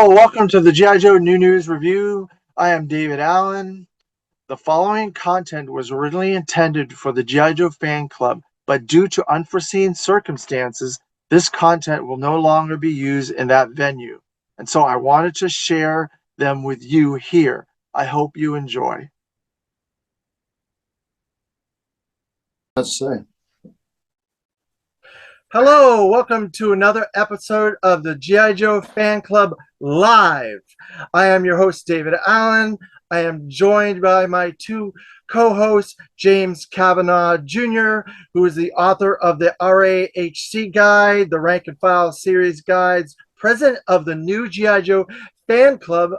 Welcome to the G.I. Joe New News Review. I am David Allen. The following content was originally intended for the G.I. Joe fan club, but due to unforeseen circumstances, this content will no longer be used in that venue. And so I wanted to share them with you here. I hope you enjoy. Let's see. Hello, welcome to another episode of the G.I. Joe Fan Club Live. I am your host, David Allen. I am joined by my two co-hosts, James Kavanaugh Jr., who is the author of the RAHC Guide, the Rank and File Series Guides, president of the new G.I. Joe Fan Club,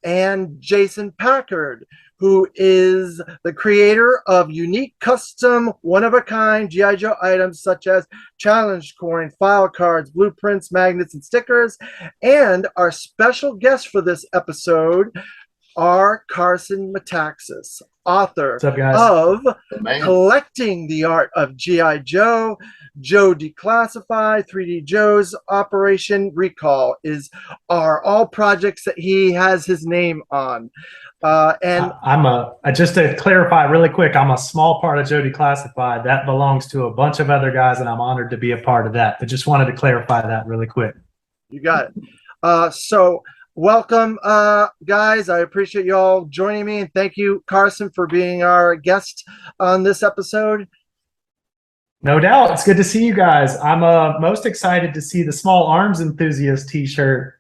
and Jason Packard, who is the creator of unique, custom, one-of-a-kind G.I. Joe items such as challenge coin, file cards, blueprints, magnets, and stickers. And our special guest for this episode are Carson Mataxis, author of Collecting the Art of G.I. Joe, Joe Declassified, 3D Joe's Operation Recall are all projects that he has his name on. Just to clarify really quick, I'm a small part of Joe Declassified. That belongs to a bunch of other guys, and I'm honored to be a part of that. But just wanted to clarify that really quick. You got it. So welcome, guys. I appreciate you all joining me, and thank you, Carson, for being our guest on this episode. No doubt. It's good to see you guys. I'm most excited to see the Small Arms Enthusiast t-shirt.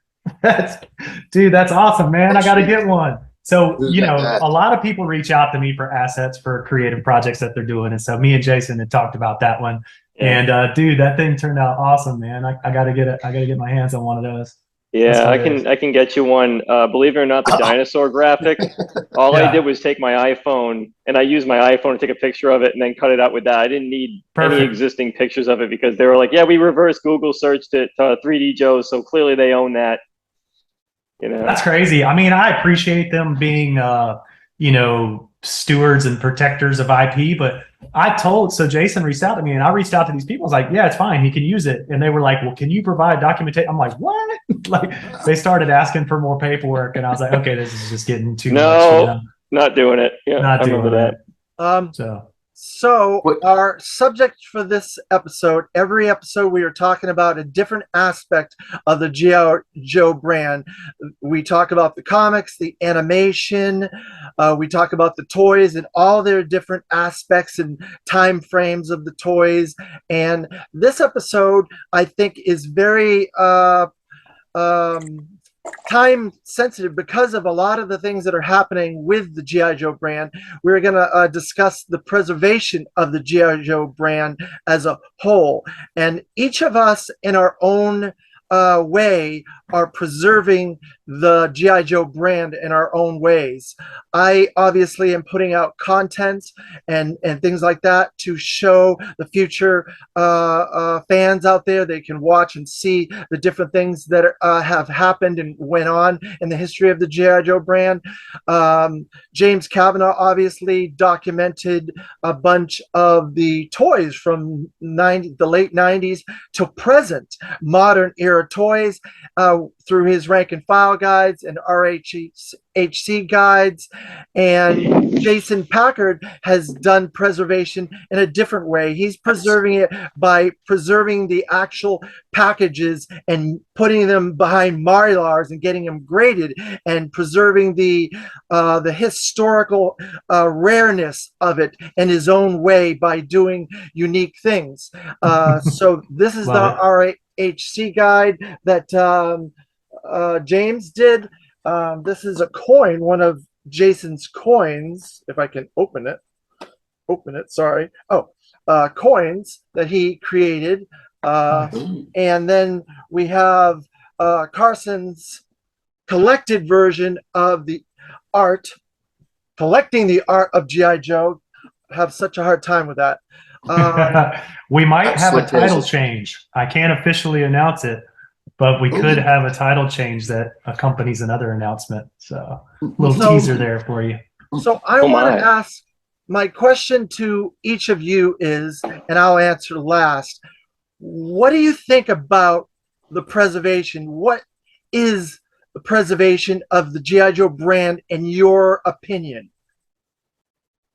Dude, that's awesome, man. I got to get one. So, a lot of people reach out to me for assets for creative projects that they're doing. And so me and Jason had talked about that one. Yeah. And dude, that thing turned out awesome, man. I gotta get it. I gotta get my hands on one of those. Yeah, I can get you one. Believe it or not, the dinosaur graphic, all I did was take my iPhone, and I used my iPhone to take a picture of it and then cut it out with that. I didn't need any existing pictures of it because they were like, yeah, we reverse Google searched it to 3D Joe, so clearly they own that. That's crazy. I mean, I appreciate them being, stewards and protectors of IP, but so Jason reached out to me and I reached out to these people. I was like, yeah, it's fine. He can use it. And they were like, well, can you provide documentation? I'm like, what? They started asking for more paperwork and I was like, okay, this is just getting too much. No, not doing it. Yeah, not doing that. So our subject for this episode, every episode we are talking about a different aspect of the G.I. Joe brand. We talk about the comics, the animation, we talk about the toys and all their different aspects and time frames of the toys. And this episode, I think, is very time sensitive because of a lot of the things that are happening with the G.I. Joe brand. We're going to discuss the preservation of the G.I. Joe brand as a whole. And each of us in our own way are preserving the G.I. Joe brand in our own ways. I obviously am putting out content and things like that to show the future fans out there. They can watch and see the different things that have happened and went on in the history of the G.I. Joe brand. James Kavanaugh obviously documented a bunch of the toys from the late 90s to present, modern era toys, through his rank and file guides and RAHC guides. And Jason Packard has done preservation in a different way. He's preserving it by preserving the actual packages and putting them behind Mylars and getting them graded and preserving the historical rareness of it in his own way by doing unique things. So this is the RAHC guide that James did. This is a coin, one of Jason's coins, if I can open it, sorry. Coins that he created. And then we have Carson's collected version of the art, collecting the art of G.I. Joe. I have such a hard time with that. We might have a title change. I can't officially announce it, but we could have a title change that accompanies another announcement. So a little teaser there for you. So I want to ask, my question to each of you is, and I'll answer last, what do you think about the preservation? What is the preservation of the G.I. Joe brand in your opinion?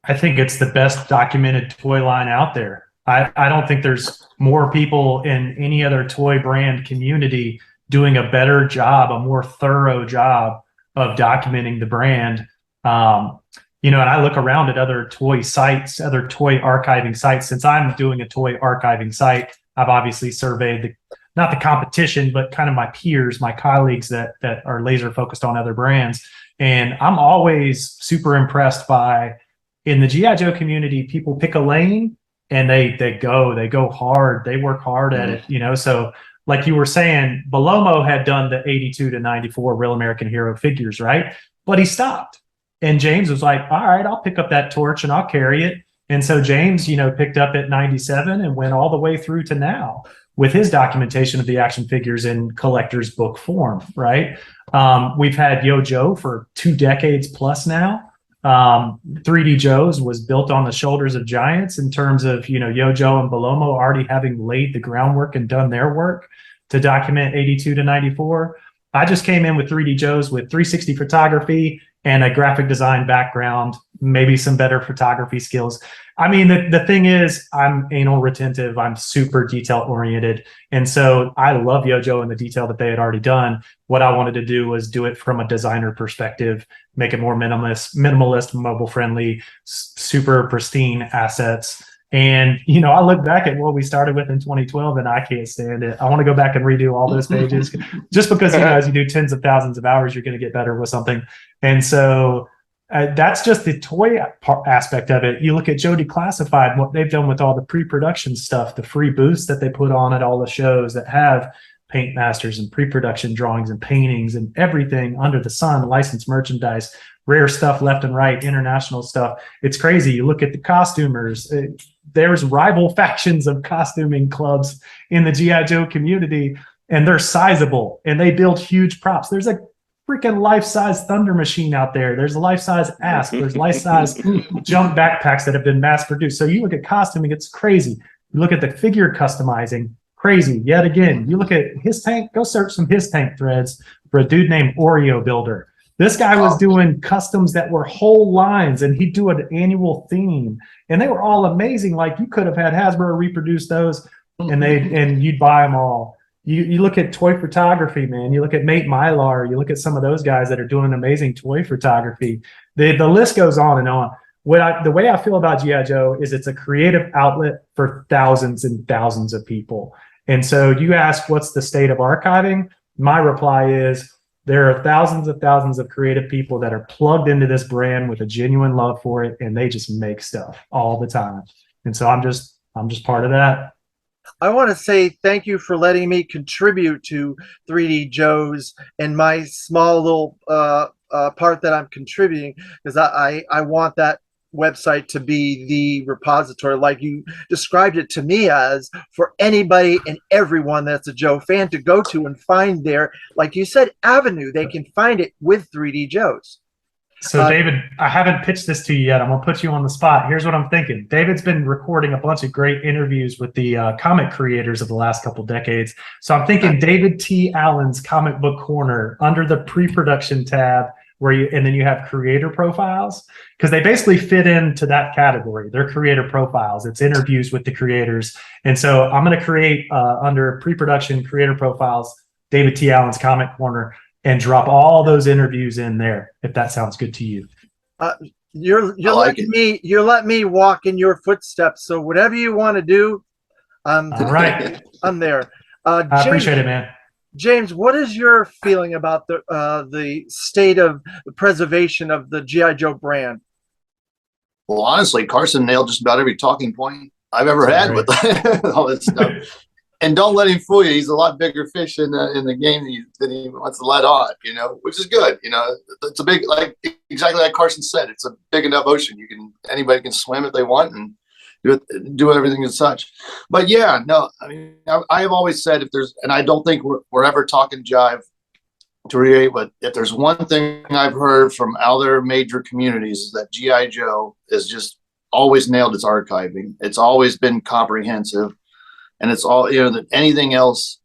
I think it's the best documented toy line out there. I don't think there's more people in any other toy brand community doing a better job, a more thorough job of documenting the brand. And I look around at other toy sites, other toy archiving sites. Since I'm doing a toy archiving site, I've obviously surveyed not the competition, but kind of my peers, my colleagues that are laser focused on other brands. And I'm always super impressed by, in the G.I. Joe community, people pick a lane and they go hard, they work hard at it, So like you were saying, Belomo had done the 82 to 94 Real American Hero figures, right? But he stopped. And James was like, all right, I'll pick up that torch and I'll carry it. And so James, picked up at 97 and went all the way through to now with his documentation of the action figures in collector's book form, right? We've had Yo-Joe for 2 decades plus now. 3D Joe's was built on the shoulders of giants in terms of, Yo-Joe and Belomo already having laid the groundwork and done their work to document 82 to 94. I just came in with 3D Joe's with 360 photography and a graphic design background, maybe some better photography skills. I mean, the thing is, I'm anal retentive. I'm super detail oriented. And so I love Yo-Joe and the detail that they had already done. What I wanted to do was do it from a designer perspective, make it more minimalist, mobile friendly, super pristine assets. And, I look back at what we started with in 2012 and I can't stand it. I want to go back and redo all those pages just because, as you do tens of thousands of hours, you're going to get better with something. And so that's just the toy aspect of it. You look at Joe Declassified, what they've done with all the pre-production stuff, the free booths that they put on at all the shows that have paint masters and pre-production drawings and paintings and everything under the sun, licensed merchandise, rare stuff left and right, international stuff. It's crazy. You look at the costumers. There's rival factions of costuming clubs in the G.I. Joe community, and they're sizable and they build huge props. There's a freaking life-size Thunder Machine out there. There's a life-size Asp. There's life-size jump backpacks that have been mass-produced. So you look at costuming, it's crazy. You look at the figure customizing, crazy. Yet again, you look at his tank, go search some his tank threads for a dude named Oreo Builder. This guy was doing customs that were whole lines, and he'd do an annual theme, and they were all amazing. Like, you could have had Hasbro reproduce those, and you'd buy them all. You look at toy photography, man. You look at Mate Mylar. You look at some of those guys that are doing amazing toy photography. The list goes on and on. The way I feel about G.I. Joe is it's a creative outlet for thousands and thousands of people. And so you ask, what's the state of archiving? My reply is, there are thousands of creative people that are plugged into this brand with a genuine love for it, and they just make stuff all the time. And so I'm just part of that. I want to say thank you for letting me contribute to 3D Joe's and my small little part that I'm contributing, because I want that website to be the repository, like you described it to me as, for anybody and everyone that's a Joe fan to go to and find their, like you said, avenue. They can find it with 3D Joe's. So David, I haven't pitched this to you yet. I'm gonna put you on the spot. Here's what I'm thinking. David's been recording a bunch of great interviews with the comic creators of the last couple decades. So I'm thinking David T. Allen's Comic Book Corner under the pre-production tab, and then you have creator profiles, because they basically fit into that category. They're creator profiles. It's interviews with the creators. And so I'm going to create under pre-production creator profiles, David T. Allen's Comic Corner, and drop all those interviews in there, if that sounds good to you. You're letting me walk in your footsteps. So whatever you want to do, all right, I'm there. I appreciate it, man. James, what is your feeling about the state of the preservation of the G.I. Joe brand? Well, honestly, Carson nailed just about every talking point I've ever had with all this stuff. And don't let him fool you. He's a lot bigger fish in the game than he wants to let on, which is good. It's a big, exactly like Carson said, it's a big enough ocean. Anybody can swim if they want and do everything as such. But yeah, no, I mean, I have always said, and I don't think we're ever talking jive to reiterate, but if there's one thing I've heard from other major communities is that G.I. Joe is just always nailed its archiving. It's always been comprehensive. And it's all, that anything else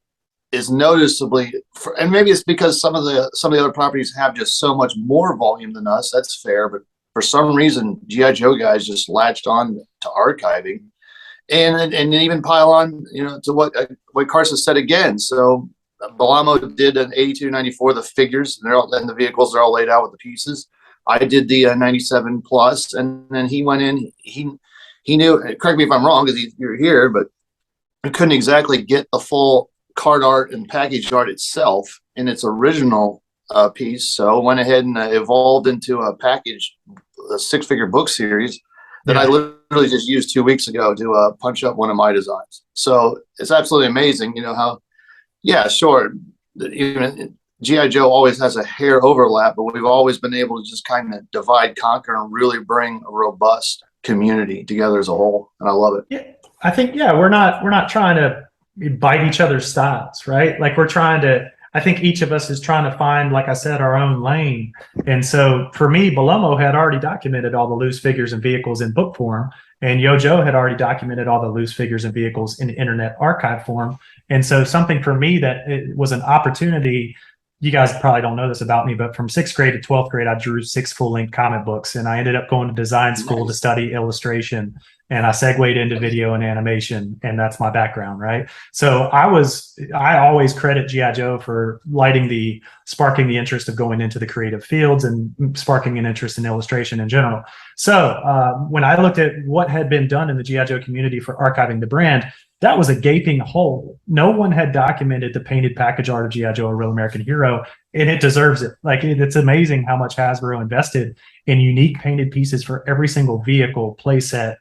is noticeably, and maybe it's because some of the other properties have just so much more volume than us. That's fair, but for some reason, GI Joe guys just latched on to archiving, and even pile on, to what Carson said again. So Balamo did an 82-94, the figures, and the vehicles are all laid out with the pieces. I did the 97 plus, and then he went in. He knew. Correct me if I'm wrong, because you're here, but I couldn't exactly get the full card art and package art itself in its original piece. So went ahead and evolved into a package, a 6-figure book series that I literally just used 2 weeks ago to punch up one of my designs. So it's absolutely amazing, how, yeah, sure, even G.I. Joe always has a hair overlap, but we've always been able to just kind of divide, conquer, and really bring a robust community together as a whole. And I love it. Yeah, I think, we're not trying to bite each other's styles, right? Like I think each of us is trying to find, like I said, our own lane. And so for me, Balomo had already documented all the loose figures and vehicles in book form, and Yo-Joe had already documented all the loose figures and vehicles in internet archive form. And so something for me that it was an opportunity. You guys probably don't know this about me, but from 6th grade to 12th grade, I drew 6 full-length comic books, and I ended up going to design school to study illustration, and I segued into video and animation, and that's my background, right? So I always credit G.I. Joe for sparking the interest of going into the creative fields and sparking an interest in illustration in general. So when I looked at what had been done in the G.I. Joe community for archiving the brand, that was a gaping hole. No one had documented the painted package art of G.I. Joe, A Real American Hero, and it deserves it. Like, it's amazing how much Hasbro invested in unique painted pieces for every single vehicle, playset,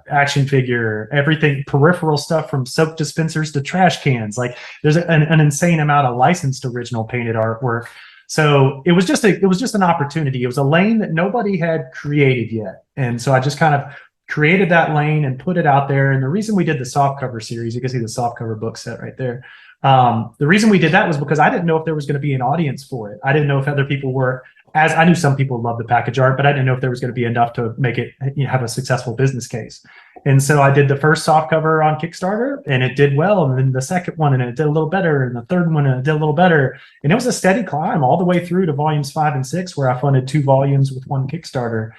action figure, everything, peripheral stuff from soap dispensers to trash cans. Like, there's an insane amount of licensed original painted artwork. So it was just an opportunity. It was a lane that nobody had created yet. And so I just kind of created that lane and put it out there. And the reason we did the softcover series, you can see the softcover book set right there. The reason we did that was because I didn't know if there was going to be an audience for it. I didn't know if other people were, as I knew some people loved the package art, but I didn't know if there was going to be enough to make it have a successful business case. And so I did the first softcover on Kickstarter, and it did well. And then the second one, and it did a little better. And the third one, and it did a little better. And it was a steady climb all the way through to volumes 5 and 6, where I funded 2 volumes with 1 Kickstarter.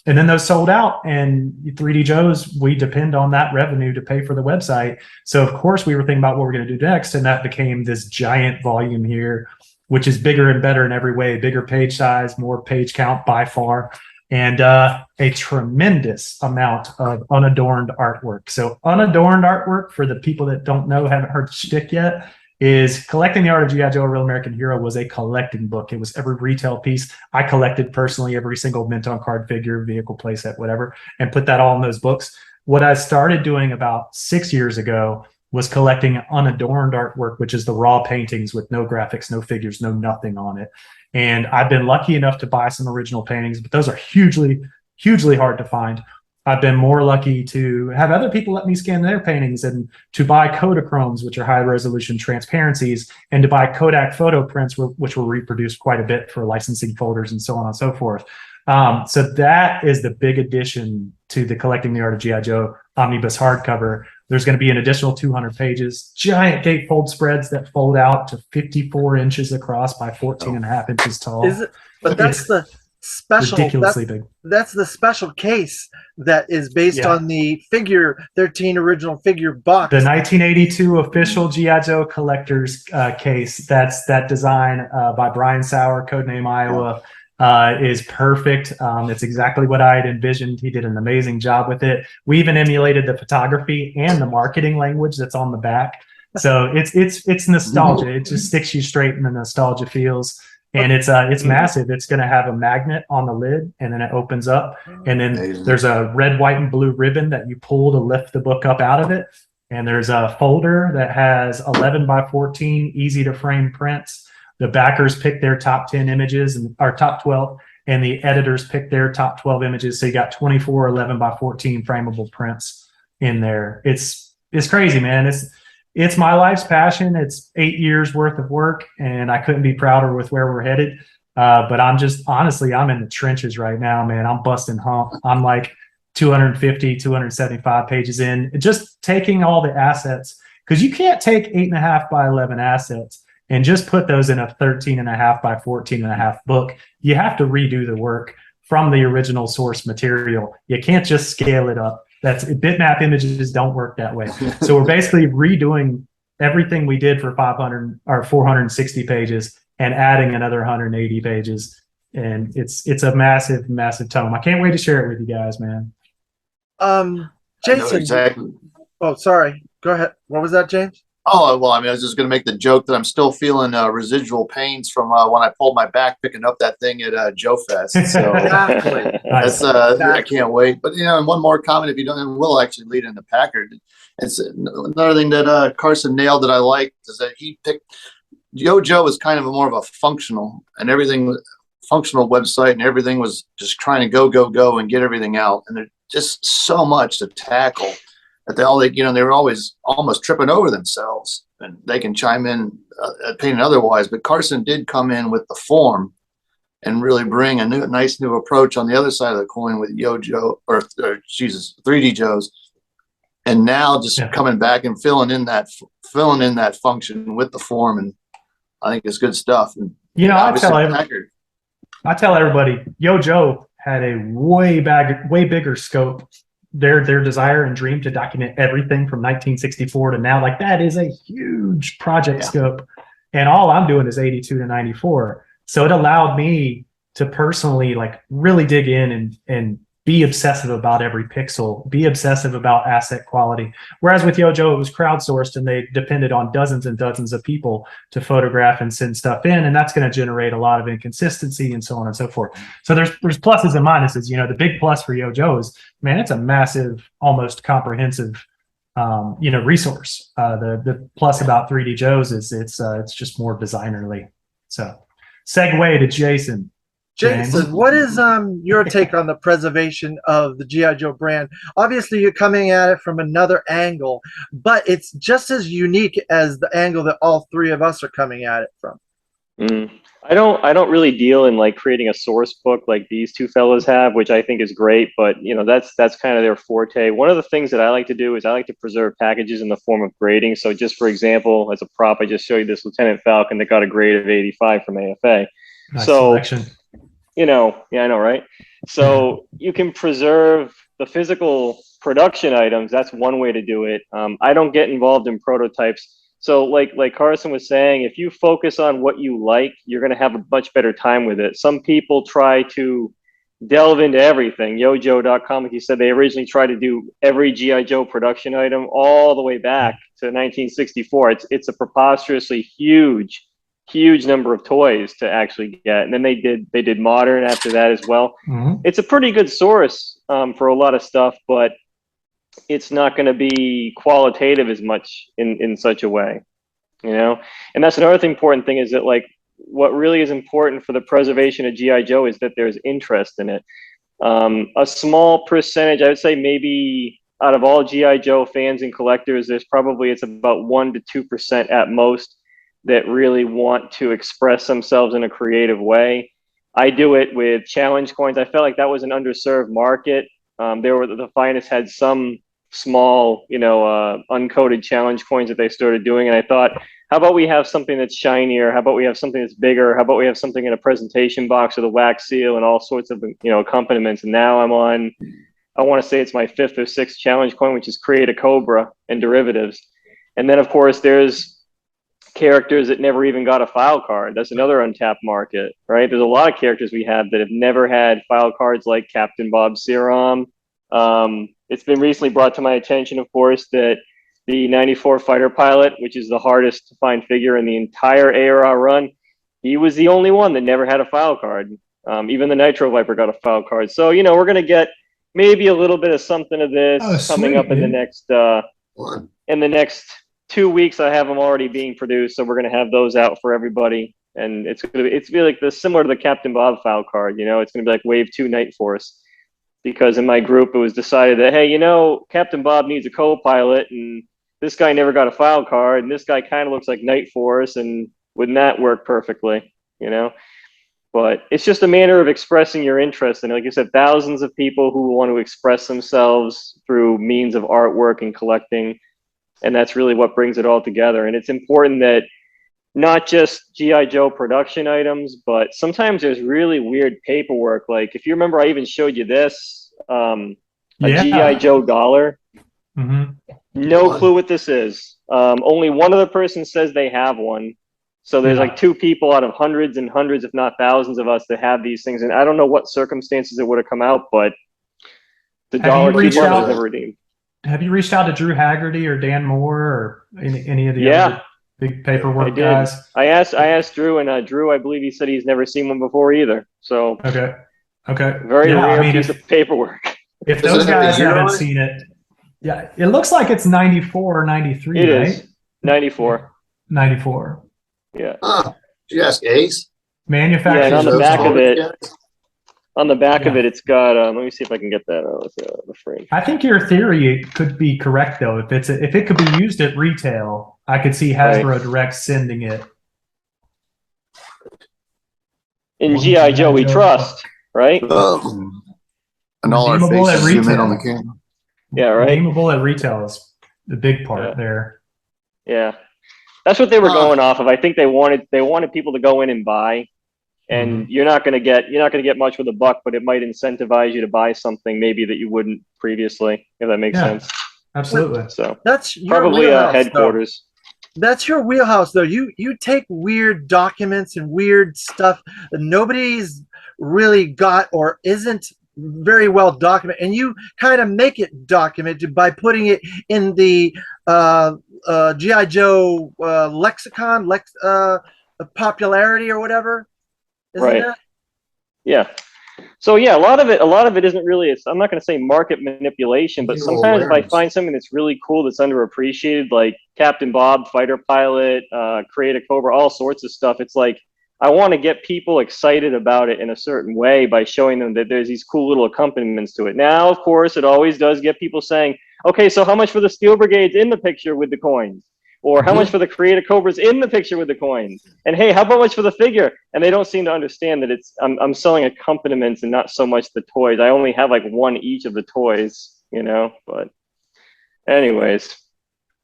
And then those sold out, and 3D Joe's, we depend on that revenue to pay for the website. So of course we were thinking about what we're going to do next. And that became this giant volume here, which is bigger and better in every way, bigger page size, more page count by far, and a tremendous amount of unadorned artwork. So unadorned artwork, for the people that don't know, haven't heard shtick yet, is Collecting the Art of G.I. Joe, A Real American Hero was a collecting book. It was every retail piece. I collected personally every single mint on card figure, vehicle, playset, whatever, and put that all in those books. What I started doing about 6 years ago was collecting unadorned artwork, which is the raw paintings with no graphics, no figures, no nothing on it. And I've been lucky enough to buy some original paintings, but those are hugely, hugely hard to find. I've been more lucky to have other people let me scan their paintings, and to buy Kodachromes, which are high resolution transparencies, and to buy Kodak photo prints, which were reproduced quite a bit for licensing folders and so on and so forth. So that is the big addition to the Collecting the Art of G.I. Joe omnibus hardcover. There's going to be an additional 200 pages, giant gatefold spreads that fold out to 54 inches across by 14.5 inches tall. Is it? But that's the special, ridiculously big. That's the special case that is based on the figure 13 original figure box. The 1982 official G.I. Joe collector's case. That's that design by Brian Sauer, codename Iowa. Is perfect. It's exactly what I had envisioned. He did an amazing job with it. We even emulated the photography and the marketing language that's on the back. So it's nostalgia. It just sticks you straight in the nostalgia feels. And it's massive. It's going to have a magnet on the lid, and then it opens up. And then there's a red, white, and blue ribbon that you pull to lift the book up out of it. And there's a folder that has 11 by 14 easy to frame prints. The backers pick their top 10 images, and our top 12, and the editors pick their top 12 images. So you got 24 11 by 14 frameable prints in there. It's crazy, man. It's my life's passion. It's 8 years worth of work, and I couldn't be prouder with where we're headed. But I'm just, honestly, I'm in the trenches right now, man. I'm busting hump. I'm like 250, 275 pages in, just taking all the assets. because you can't take 8.5 by 11 assets and just put those in a 13.5 by 14.5 book. You have to redo the work from the original source material. You can't just scale it up. That's bitmap images don't work that way. So we're basically redoing everything we did for 500 or 460 pages and adding another 180 pages. And it's a massive, massive tome. I can't wait to share it with you guys, man. Jason. Exactly. Oh, sorry. Go ahead. What was that, James? Oh, well, I mean, I was just going to make the joke that I'm still feeling residual pains from when I pulled my back picking up that thing at Joe Fest. So Exactly. that's I can't wait. But and one more comment, if you don't, and we'll actually lead into Packard. It's another thing that Carson nailed that I liked is that he picked G.I.JOE was kind of more of a functional website, and everything was just trying to go and get everything out, and there's just so much to tackle. They were always almost tripping over themselves, and they can chime in opinion otherwise. But Carson did come in with the form and really bring a nice new approach on the other side of the coin with 3D Joes, and now just coming back and filling in that function with the form, and I think it's good stuff. And I tell everybody, G.I.JOE had a way bigger scope. Their desire and dream to document everything from 1964 to now, like that is a huge project scope, and all I'm doing is 82 to 94. So it allowed me to personally like really dig in and be obsessive about every pixel, be obsessive about asset quality. Whereas with G.I.JOE, it was crowdsourced and they depended on dozens and dozens of people to photograph and send stuff in. And that's going to generate a lot of inconsistency and so on and so forth. So there's pluses and minuses. The big plus for G.I.JOE is, man, it's a massive, almost comprehensive, resource. The plus about 3D Joes is it's just more designerly. So segue to Jason. Jason, what is your take on the preservation of the G.I.JOE brand? Obviously, you're coming at it from another angle, but it's just as unique as the angle that all three of us are coming at it from. I don't really deal in like creating a source book like these two fellows have, which I think is great, but that's kind of their forte. One of the things that I like to do is I like to preserve packages in the form of grading. So just for example, as a prop, I just showed you this Lieutenant Falcon that got a grade of 85 from AFA. Nice selection. I know, right? So you can preserve the physical production items. That's one way to do it. I don't get involved in prototypes. So like Carson was saying, if you focus on what you like, you're going to have a much better time with it. Some people try to delve into everything. YoJoe.com, like you said, they originally tried to do every G.I.JOE production item all the way back to 1964. It's a preposterously huge number of toys to actually get, and then they did modern after that as well. It's a pretty good source for a lot of stuff, but it's not going to be qualitative as much in such a way, and that's another important thing is that like what really is important for the preservation of G.I.JOE is that there's interest in it. A small percentage, I would say maybe out of all G.I.JOE fans and collectors, it's about 1 to 2% at most that really want to express themselves in a creative way. I do it with challenge coins. I felt like that was an underserved market. The Finest had some small, uncoded challenge coins that they started doing. And I thought, how about we have something that's shinier? How about we have something that's bigger? How about we have something in a presentation box with a wax seal and all sorts of, accompaniments? And now I'm on, I want to say it's my 5th or 6th challenge coin, which is Create a Cobra and derivatives. And then of course there's characters that never even got a file card. That's another untapped market, right? There's a lot of characters we have that have never had file cards, like Captain Bob Serum. It's been recently brought to my attention, of course, that the 94 fighter pilot, which is the hardest to find figure in the entire ARR run, he was the only one that never had a file card. Even the Nitro Viper got a file card. So, we're going to get maybe a little bit of something of this coming up in the next 2 weeks. I have them already being produced, so we're going to have those out for everybody, and it's going to be like similar to the Captain Bob file card. It's going to be like Wave 2 Night Force, because in my group it was decided that, hey, Captain Bob needs a co-pilot, and this guy never got a file card, and this guy kind of looks like Night Force, and wouldn't that work perfectly? But it's just a matter of expressing your interest, and like you said, thousands of people who want to express themselves through means of artwork and collecting. And that's really what brings it all together. And it's important that not just G.I. Joe production items, but sometimes there's really weird paperwork. Like if you remember, I even showed you this, a G.I. Joe dollar. Mm-hmm. No clue what this is. Only one other person says they have one. So there's like 2 people out of hundreds and hundreds, if not thousands of us that have these things. And I don't know what circumstances it would have come out, but the dollar keeper was never redeemed. Have you reached out to Drew Haggerty or Dan Moore or any of the other big paperwork guys? I asked Drew, and Drew, I believe he said he's never seen one before either. So okay. Very rare piece of paperwork. If those guys haven't seen it, it looks like it's 94 or 93. It is 94. 94. Yeah. Did you ask Ace? Manufacturer. Yeah, and on the back of it, it's got. Let me see if I can get that out of the frame. I think your theory could be correct though. If it could be used at retail, I could see Hasbro Direct sending it. In G.I. Joe, we trust, right? And all our faces zoom in on the camera. Yeah, right. Redeemable at retail is the big part there. Yeah. That's what they were going off of. I think they wanted people to go in and buy, and you're not going to get much with a buck, but it might incentivize you to buy something maybe that you wouldn't previously, if that makes sense. Absolutely. So that's probably headquarters. That's your wheelhouse, though. You take weird documents and weird stuff that nobody's really got or isn't very well documented, and you kind of make it documented by putting it in the G.I. Joe lexicon, popularity or whatever. Isn't that? Yeah. So yeah, a lot of it isn't really. I'm not going to say market manipulation, but sometimes if I find something that's really cool that's underappreciated, like Captain Bob, fighter pilot, Create a Cobra, all sorts of stuff, it's like I want to get people excited about it in a certain way by showing them that there's these cool little accompaniments to it. Now, of course, it always does get people saying, okay, so how much for the Steel Brigades in the picture with the coins? Or how much for the Create a Cobras in the picture with the coins? And hey, how about much for the figure? And they don't seem to understand that I'm selling accompaniments and not so much the toys. I only have like one each of the toys, but anyways.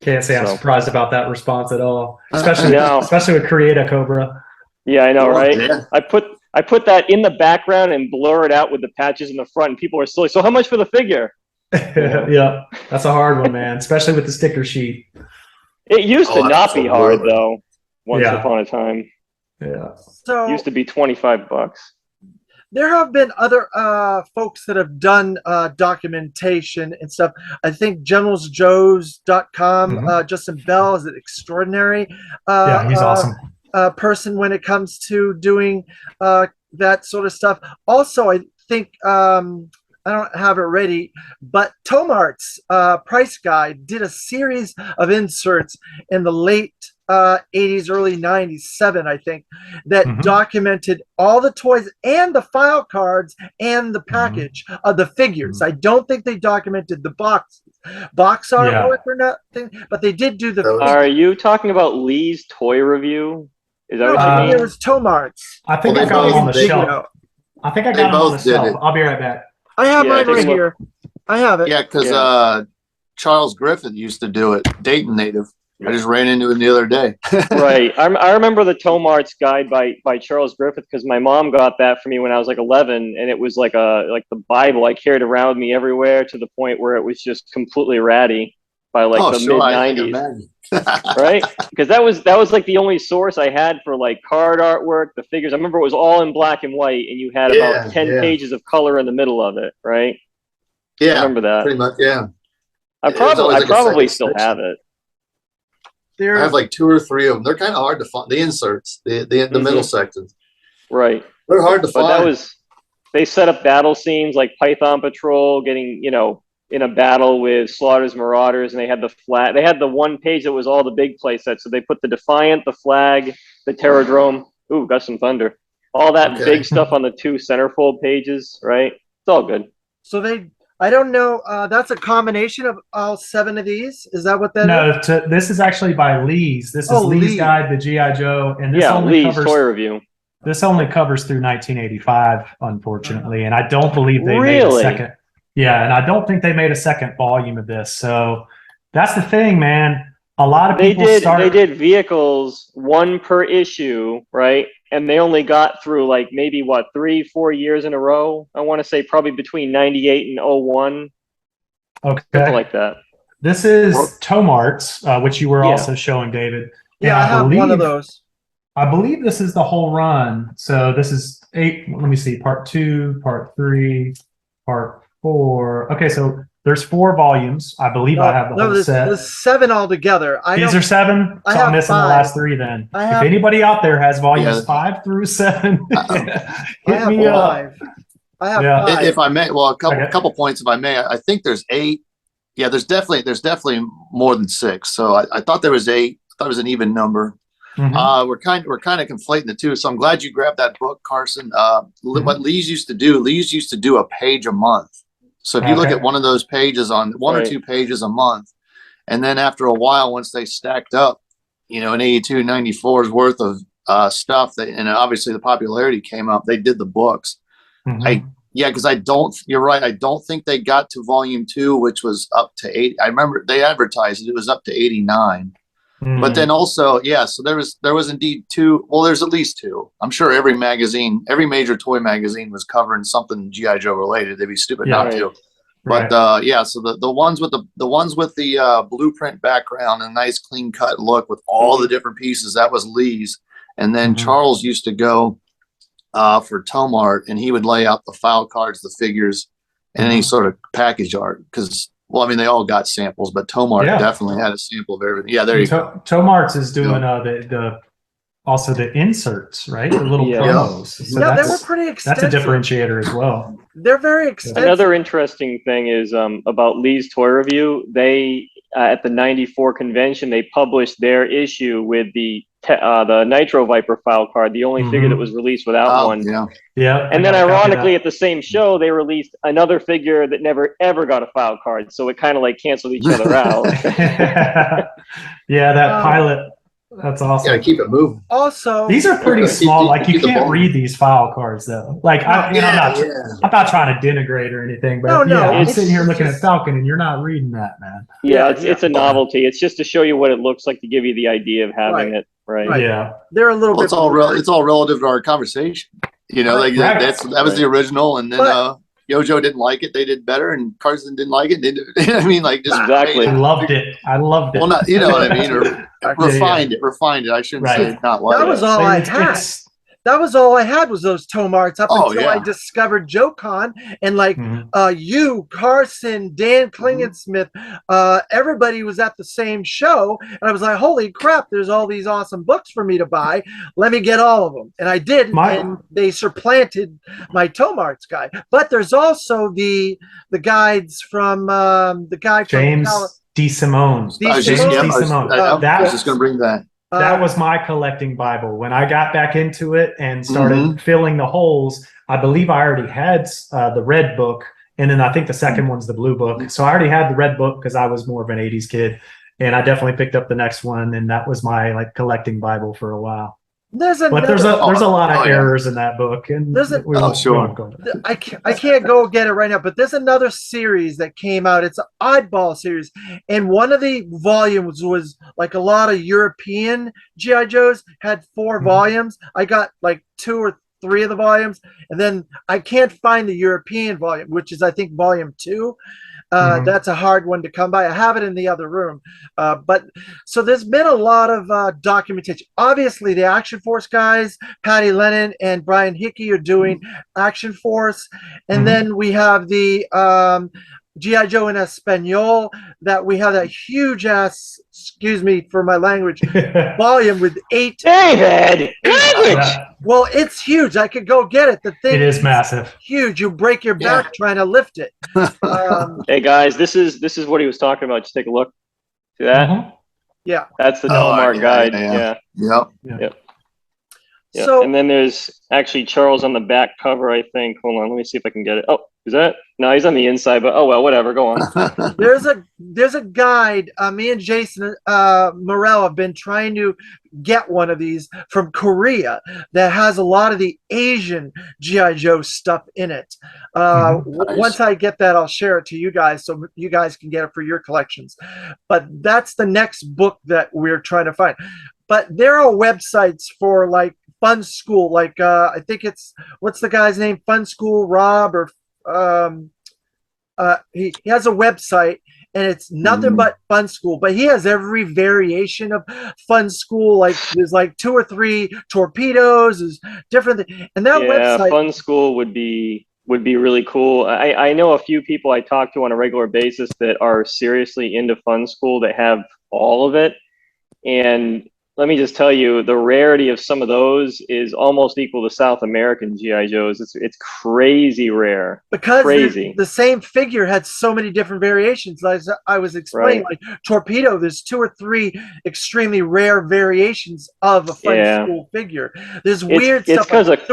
Can't say I'm surprised about that response at all. Especially with Create a Cobra. Yeah, I know, right? Yeah. I put that in the background and blur it out with the patches in the front, and people are silly. So how much for the figure? Yeah, that's a hard one, man, especially with the sticker sheet. It used to not be hard, though, once upon a time. Yeah. So it used to be $25. There have been other folks that have done documentation and stuff. I think generalsjoes.com, Justin Bell is an extraordinary he's awesome. Person when it comes to doing that sort of stuff. Also, I think I don't have it ready, but Tomart's price guide did a series of inserts in the late 80s, early 90s, I think, that documented all the toys and the file cards and the package of the figures. I don't think they documented the box artwork or nothing, but they did do the. Are you talking about Lee's toy review? Is that what you mean? It was Tomart's. I think I got it on the shelf. I think I got it on the shelf. I'll be right back. I have mine right here. I have it. Yeah, because Charles Griffith used to do it. Dayton native. I just ran into it the other day. Right. I remember the Tomart's guide by Charles Griffith because my mom got that for me when I was like 11, and it was like the Bible. I carried around with me everywhere to the point where it was just completely ratty by like the mid-90s. Right? Because that was like the only source I had for like card artwork, the figures. I remember it was all in black and white, and you had about 10 pages of color in the middle of it, right? Yeah, I remember that. Pretty much, yeah. I probably still have it. I have like 2 or 3 of them. They're kind of hard to find. The inserts, the middle sections. Right. They're hard to find. But they set up battle scenes like Python Patrol getting, in a battle with Slaughter's Marauders, and they had the one page that was all the big play sets. So they put the Defiant, the Flag, the Terradrome. Ooh, got some thunder. All that big stuff on the 2 centerfold pages, right? It's all good. So I don't know. That's a combination of all 7 of these. Is that what that is? No, this is actually by Lee's. This is Lee's guide to G.I. Joe, and this only Lee's toy review. This only covers through 1985, unfortunately, and I don't believe they made a second. Yeah, and I don't think they made a second volume of this. So That's the thing, man. A lot of people They did vehicles, one per issue, right? And they only got through like maybe 3-4 years in a row. I want to say probably between 98 and 01. Okay. Something like that. This is Tomart's, which you were also showing, David. Yeah, I have one of those. I believe this is the whole run. So this is 8. Let me see. Part 2, Part 3, Part 4. Okay, so there's 4 volumes. I believe I have the whole set. There's 7 altogether. These are 7. So I'm missing 5. The last 3 then. If anybody out there has volumes 5 through 7, hit me up. I have 5. If I may, well, a couple points, if I may. I think there's 8. Yeah, there's definitely more than 6. So I thought there was 8. I thought it was an even number. Mm-hmm. We're kind of conflating the two. So I'm glad you grabbed that book, Carson. What Lee's used to do a page a month. So if you look at one of those pages on one or 2 pages a month, and then after a while, once they stacked up, an 82, 94's worth of stuff, and obviously the popularity came up, they did the books. Mm-hmm. You're right. I don't think they got to volume 2, which was up to 80. I remember they advertised it was up to 89. Mm. But then also, so there was indeed 2. Well, there's at least 2. I'm sure every major toy magazine was covering something G.I. Joe related. They'd be stupid not to. But so the ones with the blueprint background and nice clean cut look with all the different pieces, that was Lee's. And then Charles used to go for Tomart, and he would lay out the file cards, the figures, and any sort of package art because. Well, I mean, they all got samples, but Tomart definitely had a sample of everything. Yeah, there you go. Tomart's is doing also the inserts, right? The little promos. So they were pretty extensive. That's a differentiator as well. They're very extensive. Another interesting thing is about Lee's Toy Review. They at the '94 convention, they published their issue with the Nitro Viper file card, the only figure that was released without one. Yeah. And then ironically at the same show, they released another figure that never ever got a file card. So it kind of like canceled each other out. That pilot. That's awesome. Gotta keep it moving. Also, these are pretty small. Like you can't read these file cards though. Like I'm not trying to denigrate or anything, but I'm sitting here looking at Falcon, and you're not reading that, man. Yeah, it's a novelty. It's just to show you what it looks like to give you the idea of having it. Right. Yeah. They're a little bit. It's all relative to our conversation. That was the original, and then Yo-Jo didn't like it. They did better, and Carson didn't like it. I mean, like just exactly. I loved it. Well, not, you know what I mean, or refined it. I shouldn't say not like it. That was all I had. That was all I had was those Tomarts up until I discovered JoeCon and you, Carson, Dan Klingensmith, everybody was at the same show, and I was like, holy crap, there's all these awesome books for me to buy. Let me get all of them. And I did, and they supplanted my Tomarts guide. But there's also the guides from the guy from James D. Simone. I was just going to bring that. That was my collecting Bible. When I got back into it and started filling the holes, I believe I already had the red book, and then I think the second one's the blue book. So I already had the red book because I was more of an 80s kid, and I definitely picked up the next one, and that was my collecting Bible for a while. There's a lot of errors in that book, and I can't go get it right now, but there's another series that came out. It's an oddball series, and one of the volumes was like a lot of European G.I. Joes had 4 volumes. I got like 2 or 3 of the volumes, and then I can't find the European volume, which is I think volume 2. That's a hard one to come by. I have it in the other room. But so there's been a lot of documentation. Obviously, the Action Force guys, Patty Lennon and Brian Hickey, are doing Action Force. And then we have the G.I. Joe in Espanol, that we have that huge ass, excuse me for my language, volume with 8. David! Language! Well, it's huge. I could go get it. The thing is massive. Huge. You break your back trying to lift it. Hey guys, this is what he was talking about. Just take a look. See that? Yeah. That's the Tomart guide. Yep. So, and then there's actually Charles on the back cover, I think. Hold on, let me see if I can get it. Oh, Is that? No, he's on the inside, but oh well, whatever. Go on. There's a guide. Me and Jason Morel have been trying to get one of these from Korea that has a lot of the Asian GI Joe stuff in it. Nice. Once I get that, I'll share it to you guys so you guys can get it for your collections. But that's the next book that we're trying to find. But there are websites for like Fun School, like I think it's, what's the guy's name? Fun School Rob, or he has a website, and it's nothing but Fun School, but he has every variation of Fun School. Like there's like 2 or 3 torpedoes, is different, and that website. Fun School would be really cool. I know a few people I talk to on a regular basis that are seriously into Fun School that have all of it, and let me just tell you, the rarity of some of those is almost equal to South American GI Joes. It's crazy rare. Because crazy. The same figure had so many different variations. As I was explaining, right. Like Torpedo, there's 2 or 3 extremely rare variations of a Fun School figure. There's weird stuff. It's because of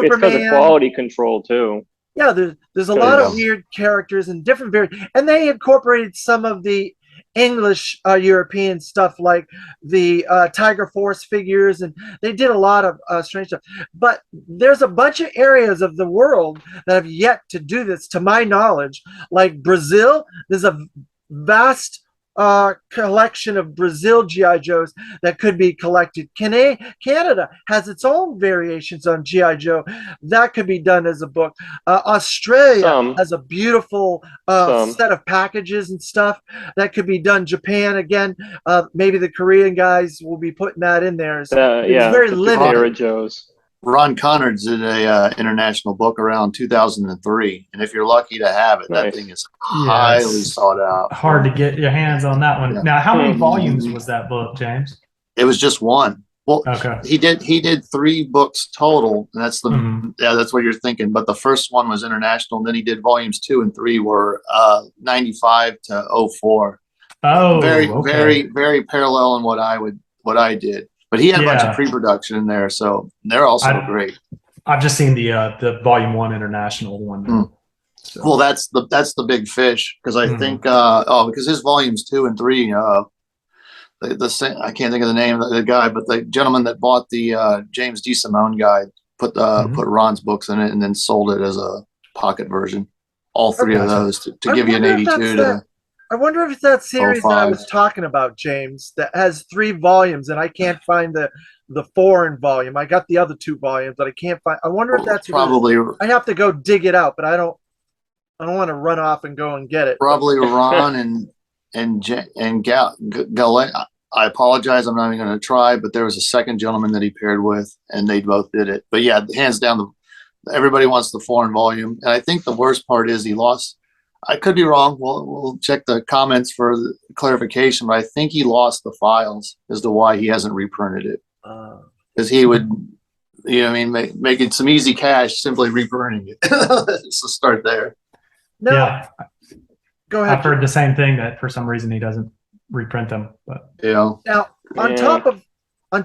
quality control too. Yeah, there's a lot of weird characters and different and they incorporated some of the English European stuff, like the Tiger Force figures, and they did a lot of strange stuff. But there's a bunch of areas of the world that have yet to do this, to my knowledge. Like Brazil, there's a vast collection of Brazil GI Joes that could be collected. Canada has its own variations on GI Joe that could be done as a book. Australia has a beautiful set of packages and stuff that could be done. Japan, again, maybe the Korean guys will be putting that in there. So it's very limited. Joes. Ron Connors did a international book around 2003, and if you're lucky to have it, that thing is highly sought out. Hard to get your hands on that one. Yeah. Now, how many volumes was that book, James? It was just one. Well, he did 3 books total, and that's that's what you're thinking. But the first one was international, and then he did volumes 2 and 3 were 95 to 04. Oh, very parallel in what I did. But he had a bunch of pre-production in there, so they're also great. I've just seen the Volume 1 international one. So. Well, that's the big fish, because I think because his volumes 2 and 3, the I can't think of the name of the guy, but the gentleman that bought the James D. Simone guide put Ron's books in it and then sold it as a pocket version. All 3 of those to give you an 82 to. I wonder if it's that series that I was talking about, James, that has 3 volumes, and I can't find the foreign volume. I got the other 2 volumes, but I can't find. I wonder if that's probably. I have to go dig it out, but I don't want to run off and go and get it. Probably Ron and Gal. I apologize. I'm not even going to try, but there was a second gentleman that he paired with, and they both did it. But yeah, hands down, everybody wants the foreign volume, and I think the worst part is he lost. I could be wrong. We'll check the comments for the clarification, but I think he lost the files as to why he hasn't reprinted it. Because he would, making some easy cash simply reprinting it. So start there. No, yeah. Go ahead. I've heard the same thing, that for some reason he doesn't reprint them. But now, on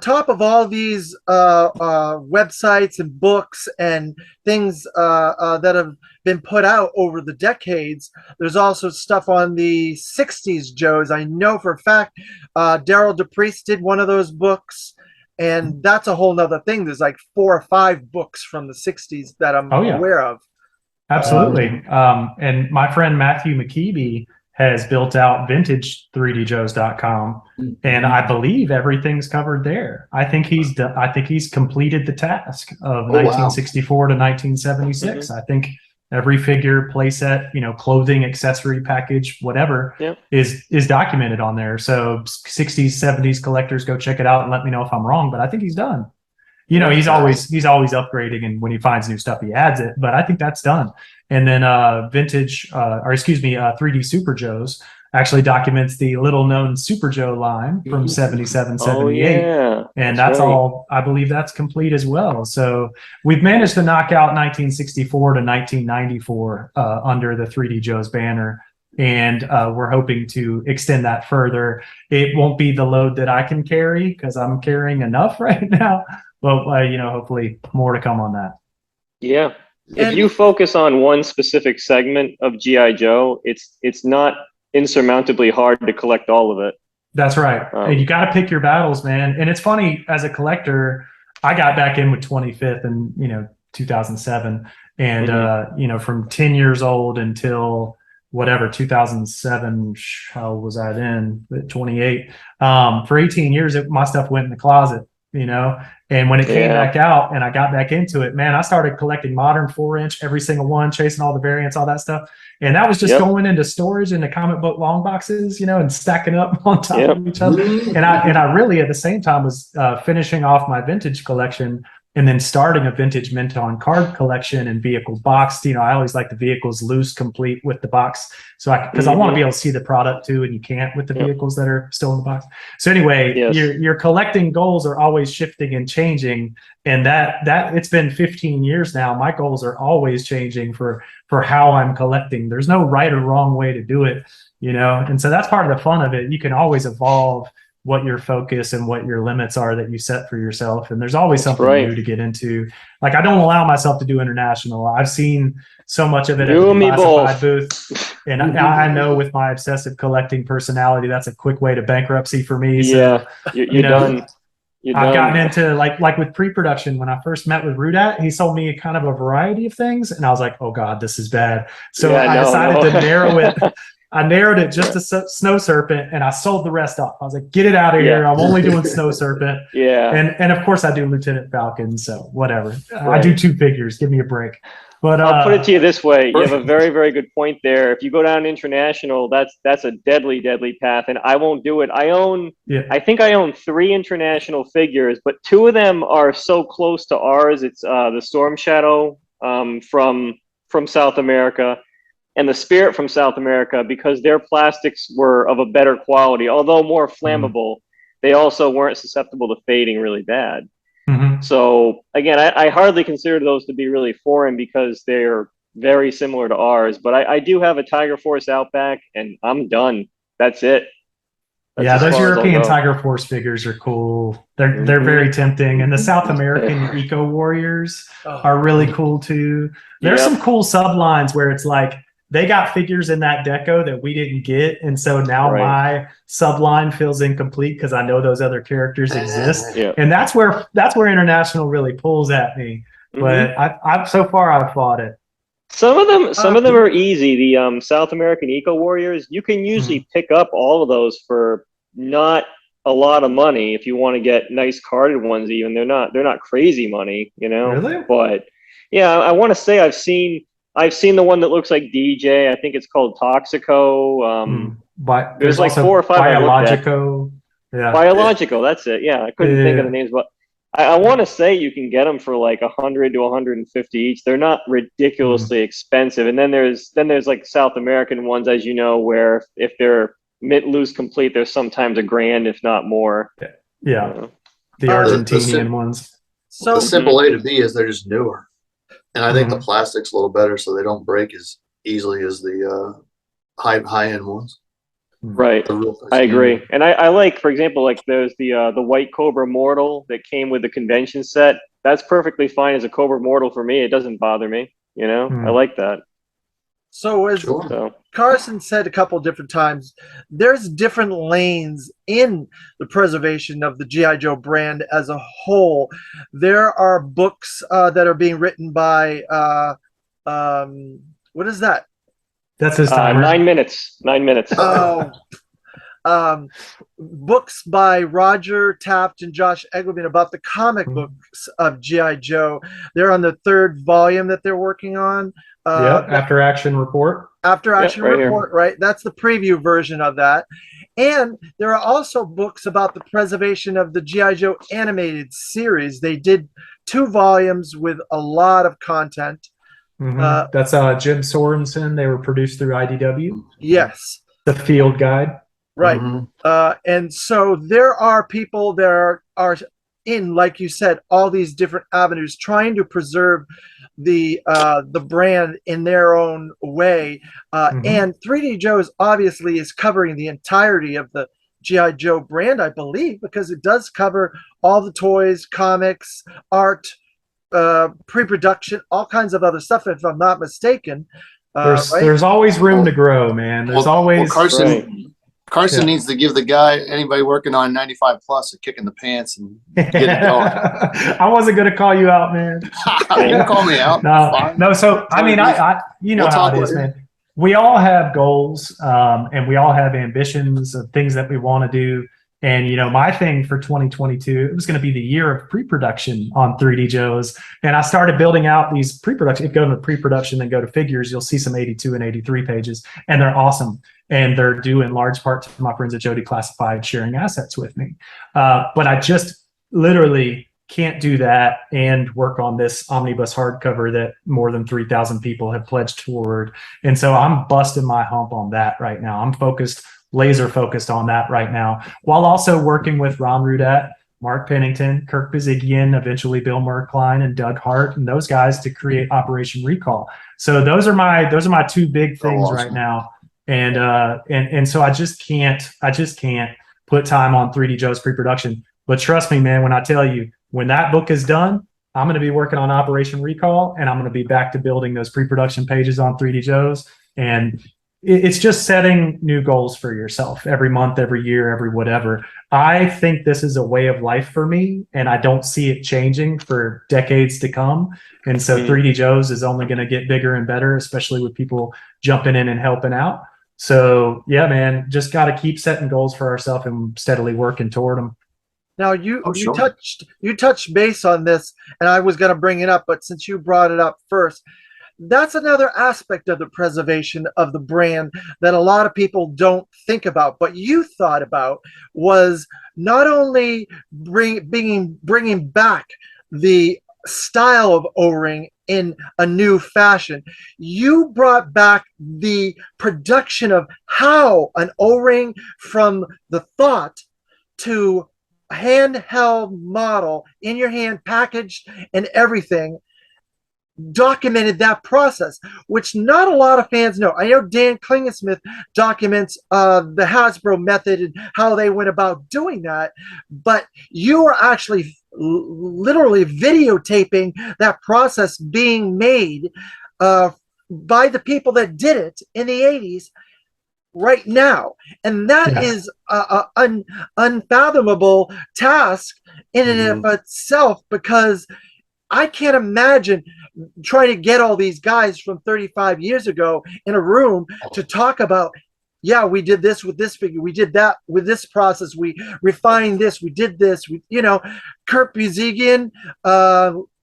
top of all these websites and books and things that have been put out over the decades, there's also stuff on the 60s Joes. I know for a fact Daryl DePriest did one of those books, and that's a whole nother thing. There's like 4 or 5 books from the 60s that I'm aware of. Absolutely. And my friend Matthew McKeeby has built out vintage3djoes.com, and I believe everything's covered there. I think he's done. I think he's completed the task of 1964 to 1976. I think every figure, playset, clothing, accessory package, whatever is documented on there. So 60s, 70s collectors, go check it out and let me know if I'm wrong. But I think he's done. He's always upgrading, and when he finds new stuff, he adds it. But I think that's done. And then 3D Super Joes actually documents the little known Super Joe line from 77, 78. And that's all, I believe that's complete as well. So we've managed to knock out 1964 to 1994 under the 3D Joes banner. And we're hoping to extend that further. It won't be the load that I can carry because I'm carrying enough right now. But, hopefully more to come on that. Yeah. if you focus on one specific segment of GI Joe, it's not insurmountably hard to collect all of it. That's right. And you got to pick your battles, man. And it's funny, as a collector, I got back in with 25th in 2007, and from 10 years old until whatever 2007. How old was I then? 28. For 18 years, my stuff went in the closet. And when it came back out and I got back into it, man, I started collecting modern 4-inch, every single one, chasing all the variants, all that stuff. And that was just going into storage in the comic book long boxes, and stacking up on top of each other. And I really, at the same time, was finishing off my vintage collection and then starting a vintage Minton card collection and vehicle boxed. I always like the vehicles loose, complete with the box. So because I want to be able to see the product too, and you can't with the vehicles that are still in the box. So anyway, your collecting goals are always shifting and changing. And that it's been 15 years now. My goals are always changing for how I'm collecting. There's no right or wrong way to do it, And so that's part of the fun of it. You can always evolve what your focus and what your limits are that you set for yourself. And there's always something new to get into. Like, I don't allow myself to do international. I've seen so much of it at the classified booth. And I know with my obsessive collecting personality, that's a quick way to bankruptcy for me. So, you're done. I've gotten into like with pre-production. When I first met with Rudat, he sold me kind of a variety of things. And I was like, oh God, this is bad. So I decided to narrow it. I narrowed it just to Snow Serpent, and I sold the rest off. I was like, get it out of here. I'm only doing Snow Serpent. And of course I do Lieutenant Falcon. So whatever. I do 2 figures. Give me a break. But I'll put it to you this way. You have a very, very good point there. If you go down international, that's a deadly, deadly path. And I won't do it. I think I own 3 international figures, but 2 of them are so close to ours. It's the Storm Shadow from South America, and the Spirit from South America, because their plastics were of a better quality, although more flammable. They also weren't susceptible to fading really bad. So again, I hardly consider those to be really foreign because they're very similar to ours. But I do have a Tiger Force Outback, and I'm done. That's it. Those European Tiger Force figures are cool. They're very tempting. And the South American Eco Warriors are really cool too. There's some cool sublines where it's like, they got figures in that deco that we didn't get. And so now my subline feels incomplete because I know those other characters exist. And that's where international really pulls at me. But I've so far I've fought it. Some of them are easy. The South American Eco Warriors, you can usually pick up all of those for not a lot of money if you want to get nice carded ones. Even they're not crazy money, Really? But I want to say I've seen the one that looks like DJ. I think it's called Toxico. But there's like 4 or 5. Biologico. Biologico. That's it. I couldn't think of the names, but I want to say you can get them for like 100 to 150 each. They're not ridiculously expensive. And then there's like South American ones, as you know, where if they're mint loose complete, there's sometimes $1,000, if not more. The Argentinian ones. So the simple A to B is they're just newer. And I think the plastic's a little better, so they don't break as easily as the high-end ones. Right. I agree. And I like, for example, like there's the White Cobra Mortal that came with the convention set. That's perfectly fine as a Cobra Mortal for me. It doesn't bother me. I like that. So as Carson said a couple different times, there's different lanes in the preservation of the G.I. Joe brand as a whole. There are books that are being written by, what is that? That's his timer. 9 minutes. 9 minutes. Books by Roger Taft and Josh Eggleston about the comic books of G.I. Joe. They're on the 3rd volume that they're working on. After Action Report. After Action Report, right? That's the preview version of that. And there are also books about the preservation of the G.I. Joe animated series. They did 2 volumes with a lot of content. That's Jim Sorensen. They were produced through IDW. Yes. The Field Guide. Right. And so there are people that are in, like you said, all these different avenues trying to preserve the brand in their own way. And 3D Joe's obviously is covering the entirety of the G.I. Joe brand, I believe, because it does cover all the toys, comics, art, pre-production, all kinds of other stuff, if I'm not mistaken. Right? There's always room to grow, man. There's always Carson. Right. Carson needs to give the guy, anybody working on 95 plus, a kick in the pants and get it going. I wasn't going to call you out, man. You can call me out. No. So I mean, I you know how it is, man. We all have goals, and we all have ambitions of things that we want to do. And, you know, my thing for 2022, it was going to be the year of pre-production on 3D.JOEs. And I started building out these pre-production. If you go to pre-production and go to figures, you'll see some 82 and 83 pages, and they're awesome. And they're due in large part to my friends at G.I.JOE Declassified sharing assets with me. But I just literally can't do that and work on this omnibus hardcover that more than 3,000 people have pledged toward. And so I'm busting my hump on that right now. I'm laser focused on that right now, while also working with Ron Rudat, Mark Pennington, Kirk Bazigian, eventually Bill Merkline and Doug Hart, and those guys to create Operation Recall. So those are my two big things right now. And so I just can't put time on 3D.JOE's pre-production. But trust me, man, when I tell you, when that book is done, I'm going to be working on Operation Recall, and I'm going to be back to building those pre-production pages on 3D.JOEs. And it's just setting new goals for yourself every month, every year, every whatever. I think this is a way of life for me, and I don't see it changing for decades to come. And so 3D.JOEs is only going to get bigger and better, especially with people jumping in and helping out. So yeah, man, just got to keep setting goals for ourselves and steadily working toward them. Now you touched base on this, and I was going to bring it up, but since you brought it up first, that's another aspect of the preservation of the brand that a lot of people don't think about, but you thought about, was not only bringing back the style of O-ring in a new fashion. You brought back the production of how an O-ring from the thought to handheld model in your hand, packaged and everything, documented that process, which not a lot of fans know. I know Dan Klingesmith documents the Hasbro method and how they went about doing that, but you are actually literally videotaping that process being made by the people that did it in the 80s right now. And that is an unfathomable task in and of itself, because I can't imagine trying to get all these guys from 35 years ago in a room to talk about, yeah, we did this with this figure, we did that with this process, we refined this, we did this, Kurt Buzigian,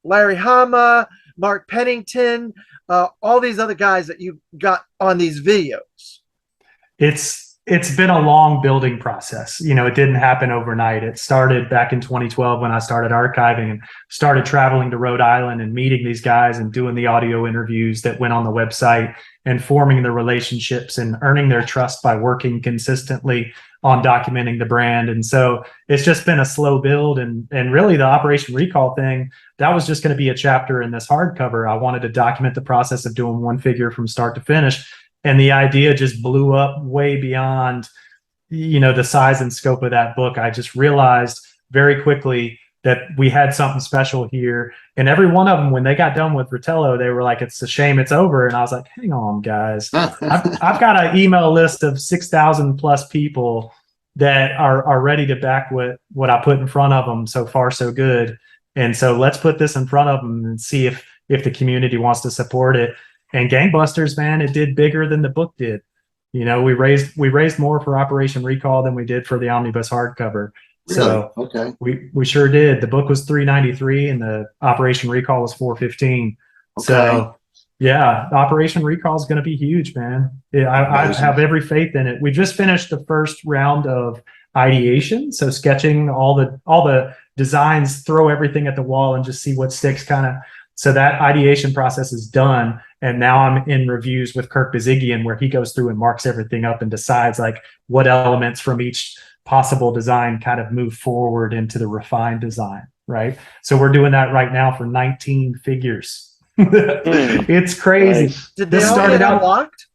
Larry Hama, Mark Pennington, all these other guys that you got on these videos. It's been a long building process. It didn't happen overnight. It started back in 2012 when I started archiving and started traveling to Rhode Island and meeting these guys and doing the audio interviews that went on the website and forming the relationships and earning their trust by working consistently on documenting the brand. And so it's just been a slow build. And really the Operation Recall thing, that was just going to be a chapter in this hardcover. I wanted to document the process of doing one figure from start to finish. And the idea just blew up way beyond, the size and scope of that book. I just realized very quickly that we had something special here. And every one of them, when they got done with Ritello, they were like, it's a shame it's over. And I was like, hang on, guys. I've got an email list of 6,000 plus people that are ready to back what I put in front of them. So far, so good. And so let's put this in front of them and see if the community wants to support it. And gangbusters, man, it did bigger than the book did. We raised more for Operation Recall than we did for the omnibus hardcover. Really? So okay, we sure did. The book was $393 and the Operation Recall was $415. Okay. So yeah, Operation Recall is going to be huge, man. I have every faith in it. We just finished the first round of ideation, so sketching all the designs, throw everything at the wall and just see what sticks, kind of. So that ideation process is done. And now I'm in reviews with Kirk Bazigian, where he goes through and marks everything up and decides like what elements from each possible design kind of move forward into the refined design, right? So we're doing that right now for 19 figures. It's crazy. Nice. Did they all get unlocked?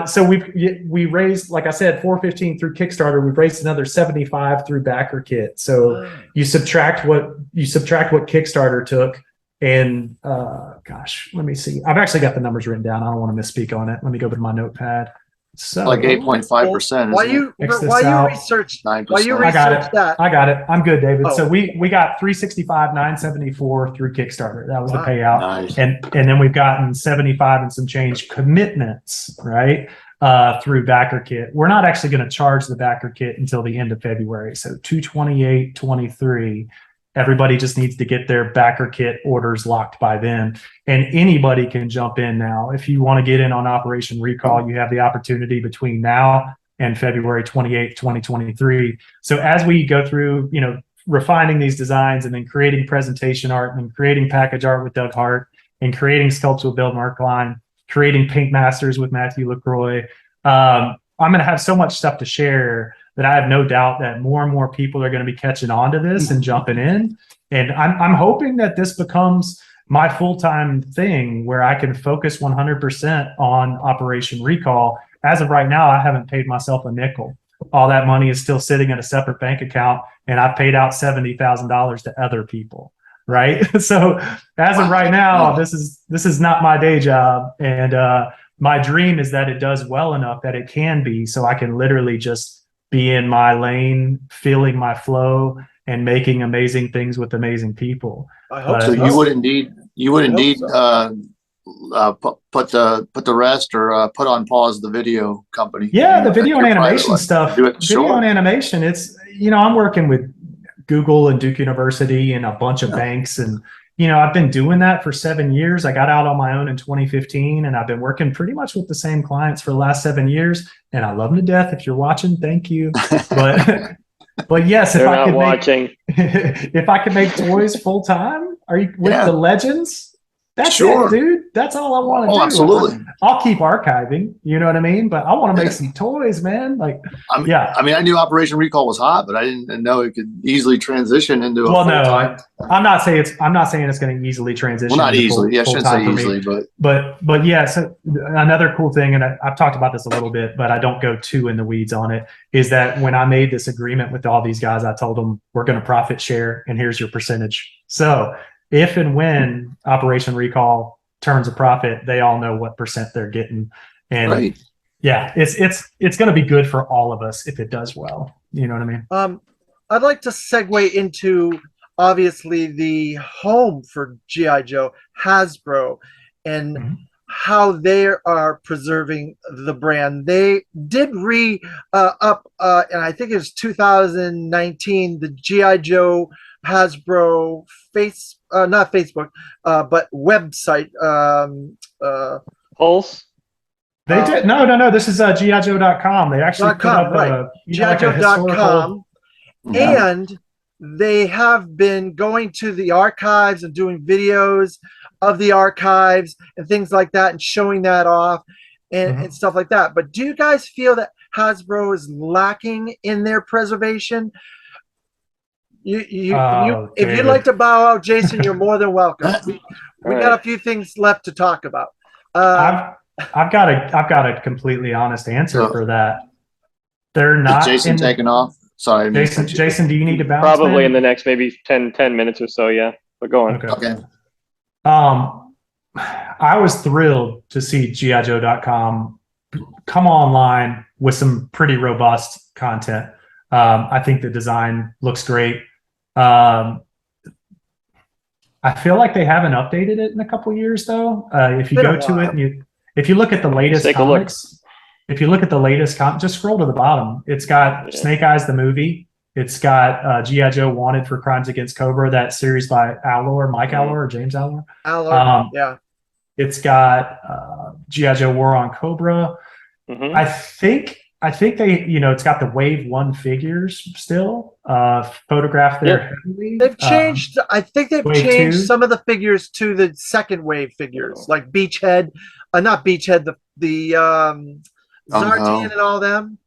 So we raised, like I said, $415 through Kickstarter. We've raised another $75 through BackerKit. So you subtract what Kickstarter took, And gosh, let me see. I've actually got the numbers written down. I don't want to misspeak on it. Let me go to my notepad. So Like 8.5%. While you research that, I got it. I'm good, David. Oh. So we got 365, 974 through Kickstarter. That was the Wow. payout. Nice. And then we've gotten 75 and some change commitments, right? Through backer kit. We're not actually going to charge the backer kit until the end of February. So 2/28/23. Everybody just needs to get their backer kit orders locked by then. And anybody can jump in now. If you want to get in on Operation Recall, you have the opportunity between now and February 28th, 2023. So as we go through, refining these designs and then creating presentation art and creating package art with Doug Hart and creating sculpts with Bill Markline, creating Paint Masters with Matthew LaCroix, I'm going to have so much stuff to share that I have no doubt that more and more people are going to be catching on to this and jumping in. And I'm hoping that this becomes my full-time thing where I can focus 100% on Operation Recall. As of right now, I haven't paid myself a nickel. All that money is still sitting in a separate bank account, and I've paid out $70,000 to other people. Right. So as of right now, this is not my day job. And my dream is that it does well enough that it can be, so I can literally just be in my lane, feeling my flow, and making amazing things with amazing people. I hope so. You would indeed put the rest or put on pause the video company. Yeah, the video and animation stuff. Video and animation. It's I'm working with Google and Duke University and a bunch of banks, and I've been doing that for 7 years. I got out on my own in 2015, and I've been working pretty much with the same clients for the last 7 years. And I love them to death. If you're watching, thank you. But yes, if I could make toys full time, are you with the legends? That's it, dude. That's all I want to do. Absolutely. I'll keep archiving, you know what I mean? But I want to make some toys, man. I knew Operation Recall was hot, but I didn't know it could easily transition into a full-time. I'm not saying it's going to easily transition. Well, not easily. I shouldn't say easily, but yeah. So another cool thing, and I've talked about this a little bit, but I don't go too in the weeds on it, is that when I made this agreement with all these guys, I told them we're going to profit share, and here's your percentage. So if and when Operation Recall turns a profit, they all know what percent they're getting. And yeah, it's going to be good for all of us if it does well. You know what I mean? I'd like to segue into obviously the home for G.I. Joe, Hasbro, and how they are preserving the brand. They did up, and I think it was 2019, the G.I. Joe Hasbro not Facebook, but website. Pulse? They did. No. This is G.I.JOE.com. They actually put up G.I.JOE.com. And they have been going to the archives and doing videos of the archives and things like that and showing that off and stuff like that. But do you guys feel that Hasbro is lacking in their preservation? If you'd like to bow out, Jason, you're more than welcome. We got a few things left to talk about. I've got a completely honest answer for that. They're not. Is Jason taking off? Sorry, Jason, do you need to bounce? Probably in the next maybe 10 minutes or so. Yeah, but go on. Okay. I was thrilled to see G.I.JOE.com come online with some pretty robust content. I think the design looks great. I feel like they haven't updated it in a couple years, though. If you go to it and if you look at the latest comics, just scroll to the bottom. It's got Snake Eyes the movie. It's got G.I. Joe Wanted for Crimes Against Cobra, that series by Mike Allor or James Allor. Yeah. It's got G.I. Joe War on Cobra. I think they, it's got the Wave 1 figures still photographed there. They've changed. I think they've changed some of the figures to the second wave figures, like Beachhead, not Beachhead, the Zartan and all them.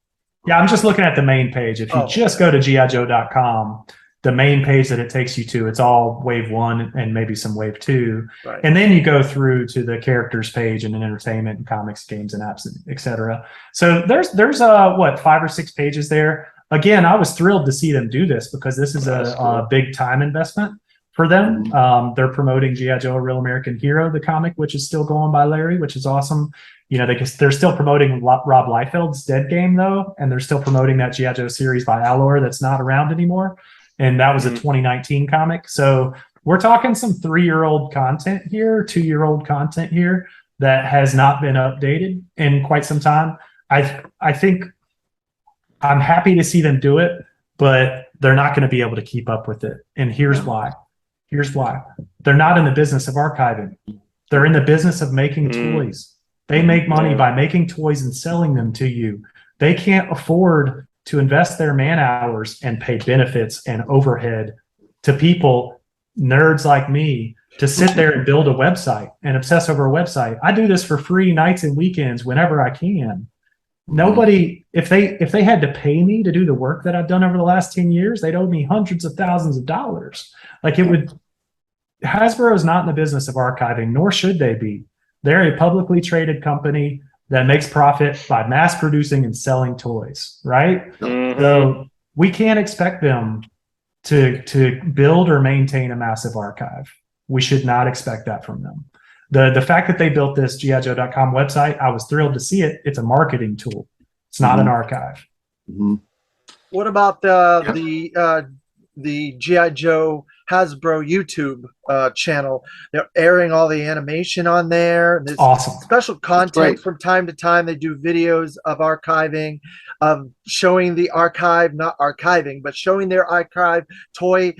Yeah, I'm just looking at the main page. If you just go to GIJOE.com, the main page that it takes you to, it's all Wave 1 and maybe some Wave 2. Right. And then you go through to the characters page and entertainment and comics, games, and apps, etc. So there's 5 or 6 pages there. Again, I was thrilled to see them do this because this is a big time investment for them. They're promoting G.I. Joe, A Real American Hero, the comic, which is still going by Larry, which is awesome. You know, they're still promoting Rob Liefeld's Dead Game, though, and they're still promoting that G.I. Joe series by Alor that's not around anymore. And that was a 2019 comic. So we're talking some 3-year-old content here, 2-year-old content here that has not been updated in quite some time. I think I'm happy to see them do it, but they're not going to be able to keep up with it. And here's why. Here's why. They're not in the business of archiving. They're in the business of making toys. They make money by making toys and selling them to you. They can't afford to invest their man hours and pay benefits and overhead to people, nerds like me, to sit there and build a website and obsess over a website. I do this for free nights and weekends whenever I can. Nobody, if they had to pay me to do the work that I've done over the last 10 years, they'd owe me hundreds of thousands of dollars. Like it would, Hasbro is not in the business of archiving, nor should they be. They're a publicly traded company that makes profit by mass producing and selling toys, right? So we can't expect them to build or maintain a massive archive. We should not expect that from them. The fact that they built this GIJoe.com website, I was thrilled to see it. It's a marketing tool. It's not an archive. What about the G.I. Joe Hasbro YouTube channel? They're airing all the animation on there. There's awesome. Special content from time to time. They do videos of archiving, of showing the archive, not archiving, but showing their archive toys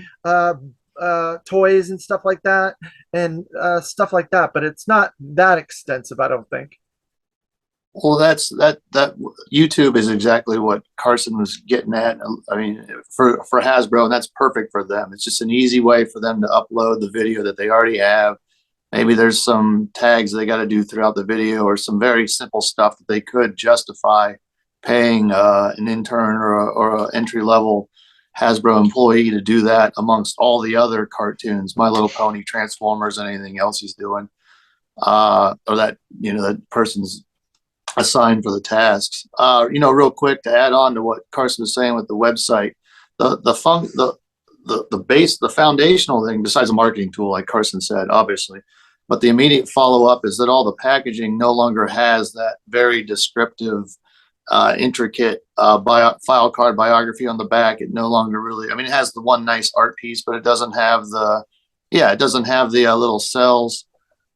and stuff like that, and stuff like that. But it's not that extensive, I don't think. Well, that YouTube is exactly what Carson was getting at. I mean, for Hasbro, and that's perfect for them. It's just an easy way for them to upload the video that they already have. Maybe there's some tags they got to do throughout the video, or some very simple stuff that they could justify paying an intern or an entry-level Hasbro employee to do that amongst all the other cartoons, My Little Pony, Transformers, and anything else he's doing, or that that person's assigned for the tasks. Real quick, to add on to what Carson was saying with the website, the foundational thing, besides a marketing tool, like Carson said, obviously, but the immediate follow-up is that all the packaging no longer has that very descriptive, intricate file card biography on the back. It no longer really, I mean, it has the one nice art piece, but it doesn't have the little cells,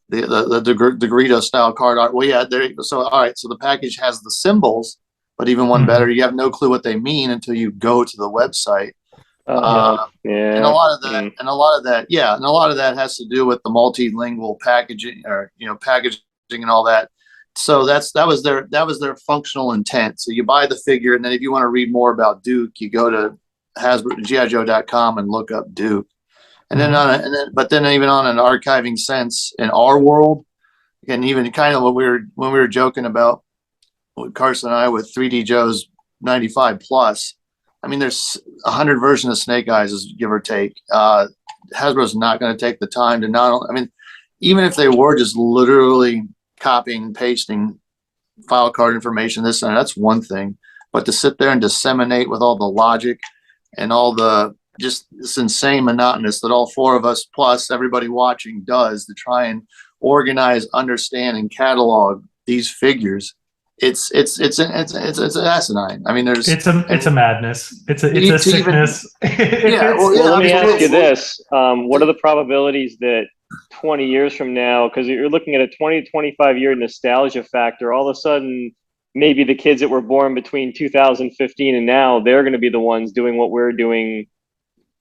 the Dorito style card art. Well, yeah, there you go. So all right, so the package has the symbols, but even one better, you have no clue what they mean until you go to the website. And a lot of that has to do with the multilingual packaging, or packaging and all that. So that was their functional intent. So you buy the figure, and then if you want to read more about Duke, you go to GIJoe.com and look up Duke. And then even on an archiving sense in our world, and even kind of what when we were joking about with Carson and I with 3D Joe's 95 plus. I mean, there's 100 versions of Snake Eyes, give or take. Hasbro's not going to take the time to even if they were just literally copying and pasting file card information, that's one thing. But to sit there and disseminate with all the logic and all the just this insane monotonous that all four of us plus everybody watching does to try and organize, understand, and catalog these figures, it's asinine. I mean, it's a madness. It's a sickness. Let me ask you this: what are the probabilities that 20 years from now, because you're looking at a 20 to 25 year nostalgia factor, all of a sudden maybe the kids that were born between 2015 and now, they're going to be the ones doing what we're doing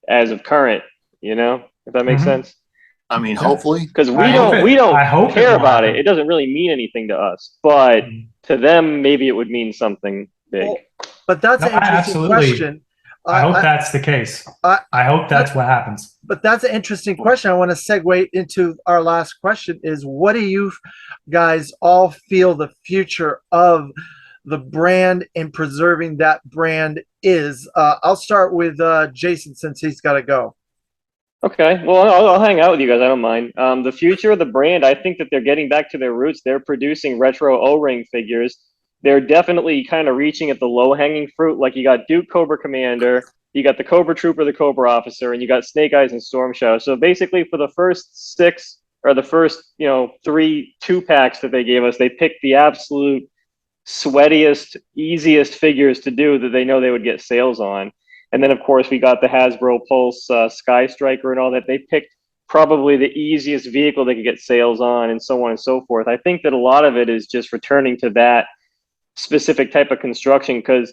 as of current, if that makes sense? I mean, hopefully, because we don't care about it. It doesn't really mean anything to us, but to them, maybe it would mean something big. Well, but that's an interesting question. I hope that's the case. I hope that's what happens. But that's an interesting question. I want to segue into our last question is, what do you guys all feel the future of the brand and preserving that brand is? I'll start with Jason, since he's got to go. Okay, well, I'll hang out with you guys. I don't mind. The future of the brand, I think that they're getting back to their roots. They're producing retro O-ring figures. They're definitely kind of reaching at the low-hanging fruit. Like you got Duke Cobra Commander, you got the Cobra Trooper, the Cobra Officer, and you got Snake Eyes and Storm Shadow. So basically, for the first 6 or the first 3 2-packs that they gave us, they picked the absolute sweatiest, easiest figures to do that they know they would get sales on. And then, of course, we got the Hasbro Pulse Sky Striker and all that. They picked probably the easiest vehicle they could get sales on, and so on and so forth. I think that a lot of it is just returning to that specific type of construction, because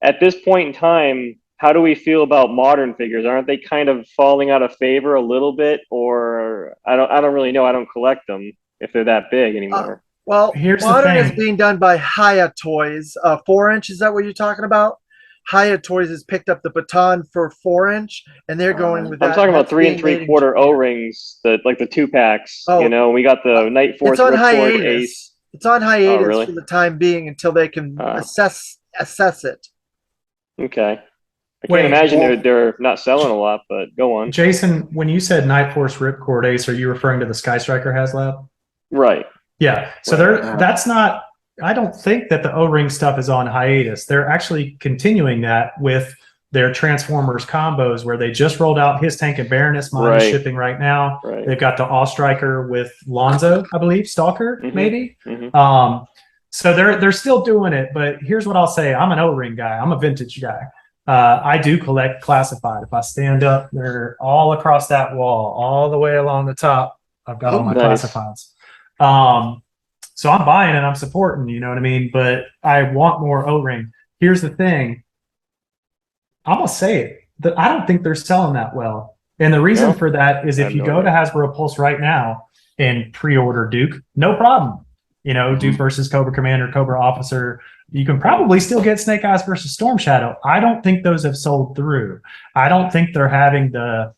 at this point in time, how do we feel about modern figures? Aren't they kind of falling out of favor a little bit? Or I don't really know. I don't collect them if they're that big anymore. Well, Here's modern the is thing. being done by Haya Toys. 4-inch, is that what you're talking about? Haya Toys has picked up the baton for 4-inch, and they're going with that. I'm talking about That's 3 being made in 3/4 Japan. O-rings, like the 2-packs. Oh, We got the Night Force It's on Ripcord Ace. hiatus. It's on hiatus really? for the time being until they can assess it. Okay. I Wait, can't imagine well- they're not selling a lot, but go on. Jason, when you said Night Force Ripcord Ace, are you referring to the Sky Striker HasLab? Right. Yeah. So that's not, I don't think that the O-ring stuff is on hiatus. They're actually continuing that with their Transformers combos, where they just rolled out His Tank and Baroness. Mine is shipping right now. Right. They've got the All Striker with Lonzo, I believe, Stalker, maybe. So they're still doing it, but here's what I'll say. I'm an O-ring guy. I'm a vintage guy. I do collect classified. If I stand up, they're all across that wall, all the way along the top. I've got all my classifieds. So I'm buying and I'm supporting, you know what I mean? But I want more O-ring. Here's the thing. I'm going to say it. I don't think they're selling that well. And the reason for that is if you go to Hasbro Pulse right now and pre-order Duke, no problem. Duke versus Cobra Commander, Cobra Officer. You can probably still get Snake Eyes versus Storm Shadow. I don't think those have sold through. I don't think they're having the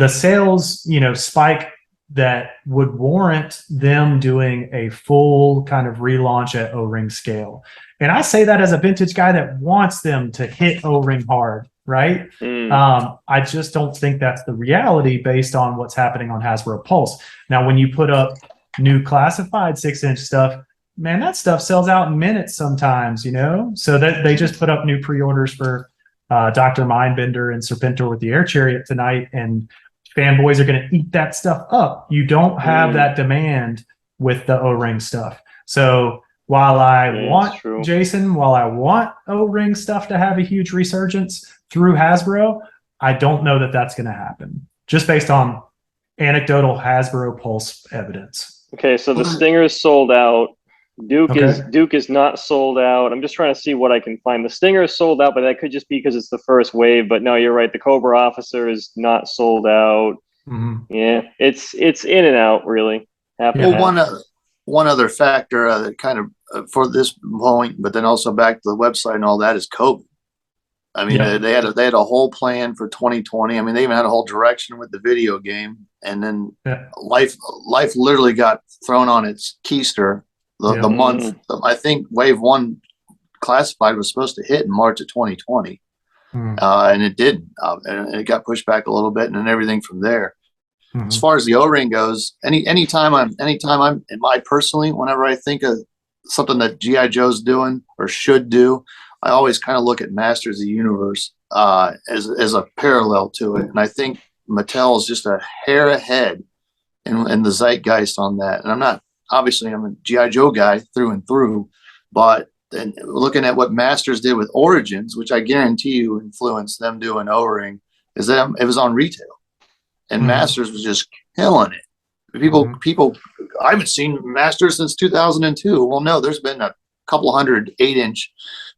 sales, spike that would warrant them doing a full kind of relaunch at O-ring scale. And I say that as a vintage guy that wants them to hit O-ring hard, right? I just don't think that's the reality based on what's happening on Hasbro Pulse. Now, when you put up new classified 6-inch stuff, man, that stuff sells out in minutes sometimes, So that they just put up new pre-orders for Dr. Mindbender and Serpentor with the Air Chariot tonight, and fanboys are going to eat that stuff up. You don't have that demand with the O-ring stuff. So while I want, Jason, while I want O-ring stuff to have a huge resurgence through Hasbro, I don't know that that's going to happen, just based on anecdotal Hasbro Pulse evidence. Okay, so the Stinger is sold out. Duke is not sold out. I'm just trying to see what I can find. The Stinger is sold out, but that could just be because it's the first wave. But no, you're right. The Cobra Officer is not sold out. Yeah, it's in and out, really. One other factor that kind of for this point, but then also back to the website and all that, is COVID. I mean, they had a whole plan for 2020. I mean, they even had a whole direction with the video game, and then life literally got thrown on its keister. The month, I think Wave 1 classified was supposed to hit in March of 2020, and it didn't, and it got pushed back a little bit, and then everything from there. As far as the O-ring goes, anytime I'm personally, whenever I think of something that G.I. Joe's doing or should do, I always kind of look at Masters of the Universe as a parallel to it, and I think Mattel is just a hair ahead in the zeitgeist on that. And I'm a G.I. Joe guy through and through, but then looking at what Masters did with Origins, which I guarantee you influenced them doing O-ring, is that it was on retail, and Masters was just killing it. People, I haven't seen Masters since 2002. Well, no, there's been a couple hundred 8-inch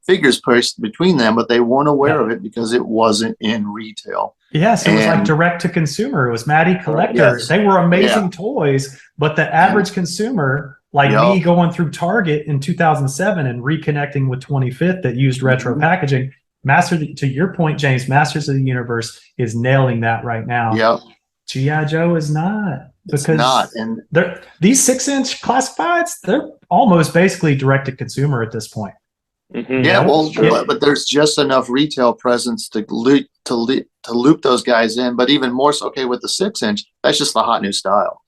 figures priced between them, but they weren't aware of it because it wasn't in retail. Yes, it was like direct to consumer. It was Matty Collector. They were amazing toys, but the average consumer, like me going through Target in 2007 and reconnecting with 25th that used retro packaging, to your point, James, Masters of the Universe is nailing that right now. Yep. G.I. Joe is not. Because it's not. And these 6-inch classifieds, they're almost basically direct to consumer at this point. But there's just enough retail presence to loop those guys in. But even more so, okay, with the 6-inch, that's just the hot new style.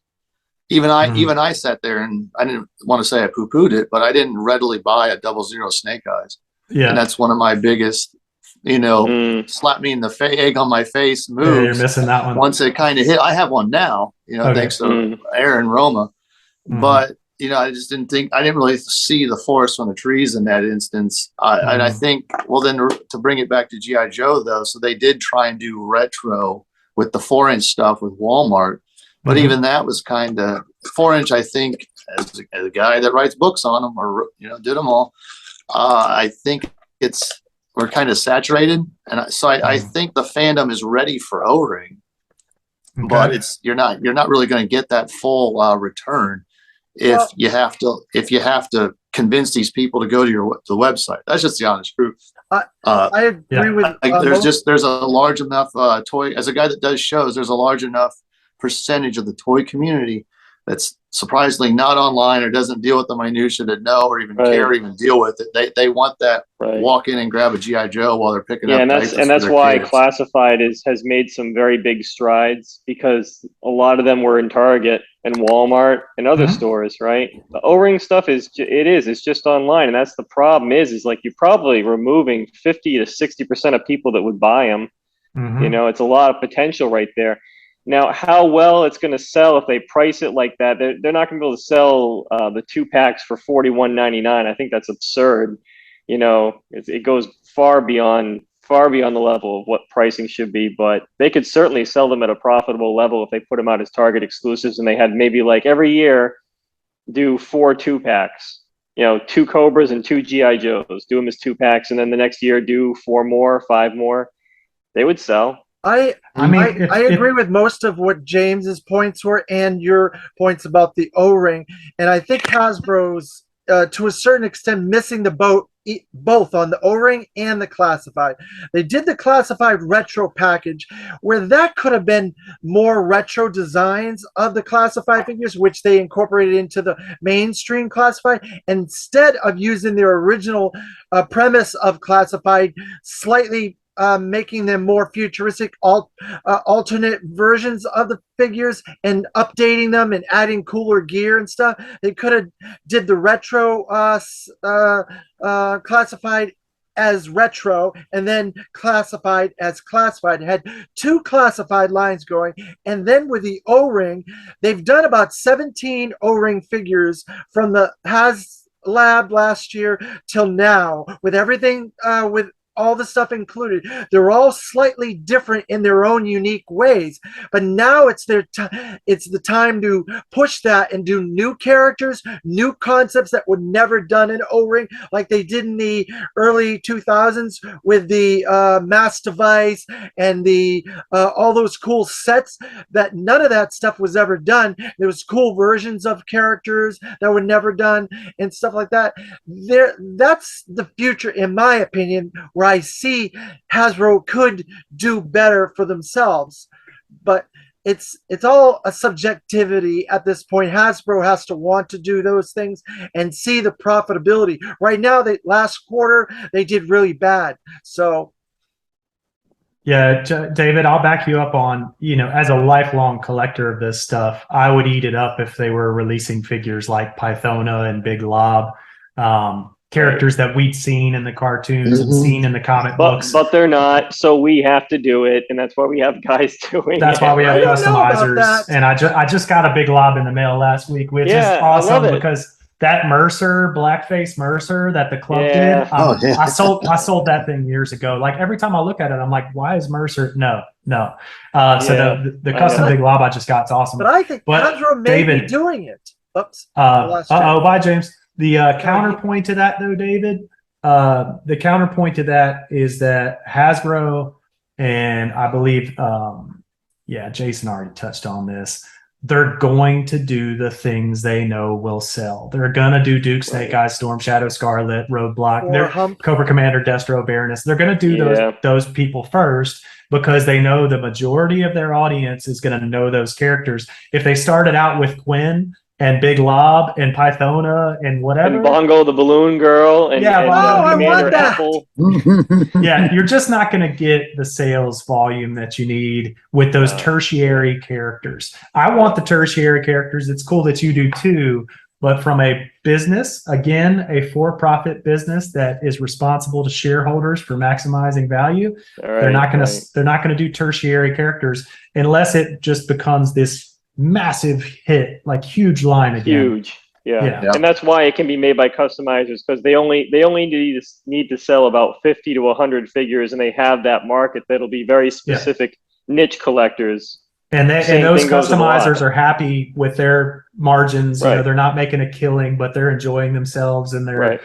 Even I sat there, and I didn't want to say I poo-pooed it, but I didn't readily buy a 00 Snake Eyes. Yeah, and that's one of my biggest slap me in the egg on my face Yeah, you're moves. missing that one. Once it kind of hit, I have one now, Okay. thanks to Aaron Roma. But, I just didn't really see the forest from the trees in that instance. And I think, well, then to bring it back to G.I. Joe, though, so they did try and do retro with the 4-inch stuff with Walmart. But even that was kind of 4-inch, I think, as a guy that writes books on them or, did them all, I think we're kind of saturated. And so I think the fandom is ready for O-ring, but you're not really going to get that full return if you have to convince these people to go to the website. That's just the honest truth. I agree with there's a large enough toy, as a guy that does shows, there's a large enough percentage of the toy community that's surprisingly not online or doesn't deal with the minutia to know or even care or even deal with it. They want that walk in and grab a G.I. Joe while they're picking up. And that's why kids. Classified has made some very big strides, because a lot of them were in Target and Walmart and other stores, right? The O-ring stuff it's just online, and that's the problem. Is like you're probably removing 50 to 60% of people that would buy them. It's a lot of potential right there. Now, how well it's going to sell if they price it like that, they're not going to be able to sell the 2-packs for $41.99. I think that's absurd. It goes far beyond the level of what pricing should be, but they could certainly sell them at a profitable level if they put them out as Target exclusives, and they had maybe like every year do 4 2-packs, 2 Cobras and 2 G.I. Joes, do them as 2-packs, and then the next year do 4 more, 5 more. They would sell. I agree with most of what James's points were and your points about the O-ring, and I think Hasbro's to a certain extent missing the boat both on the O-ring and the classified. They did the classified retro package where that could have been more retro designs of the classified figures, which they incorporated into the mainstream classified, instead of using their original premise of classified, slightly making them more futuristic, alternate versions of the figures and updating them and adding cooler gear and stuff. They could have did the retro classified as retro and then classified as classified. It had 2 classified lines going, and then with the O-ring, they've done about 17 O-ring figures from the HasLab last year till now, with everything with all the stuff included. They're all slightly different in their own unique ways, but now it's the time to push that and do new characters, new concepts that were never done in O-ring, like they did in the early 2000s with the mass device and the all those cool sets. That none of that stuff was ever done. There was cool versions of characters that were never done and stuff like that. That's the future, in my opinion, where I see Hasbro could do better for themselves. But it's all a subjectivity at this point. Hasbro has to want to do those things and see the profitability. Right now, last quarter, they did really bad. So yeah, David, I'll back you up on, as a lifelong collector of this stuff, I would eat it up if they were releasing figures like Pythona and Big Lob. Characters that we'd seen in the cartoons and seen in the comic books. But they're not, so we have to do it, and that's why we have guys doing That's why we have customizers. And I just got a Big Lob in the mail last week, which is awesome because that Mercer, blackface Mercer that the club did, I sold that thing years ago. Like every time I look at it, I'm like, why is Mercer? No. So the custom Big Lob I just got is awesome. But I think Hasbro may be doing it. Oops. Bye, James. The counterpoint to that, though, David, the counterpoint to that is that Hasbro, and I believe, Jason already touched on this, they're going to do the things they know will sell. They're going to do Duke, Snake Eyes, Storm Shadow, Scarlet, Roadblock, Cobra Commander, Destro, Baroness. They're going to do those people first because they know the majority of their audience is going to know those characters. If they started out with Quinn and Big Lob and Pythona and whatever. And Bongo the Balloon Girl. And Commander Apple. Yeah, you're just not going to get the sales volume that you need with those tertiary characters. I want the tertiary characters. It's cool that you do too. But from a business, again, a for-profit business that is responsible to shareholders for maximizing value, they're not going to do tertiary characters unless it just becomes this massive hit, like huge line again. Huge. Yeah. And that's why it can be made by customizers, because they only need to sell about 50 to 100 figures, and they have that market that'll be very specific niche collectors. And those customizers are happy with their margins. You know, they're not making a killing, but they're enjoying themselves, and they're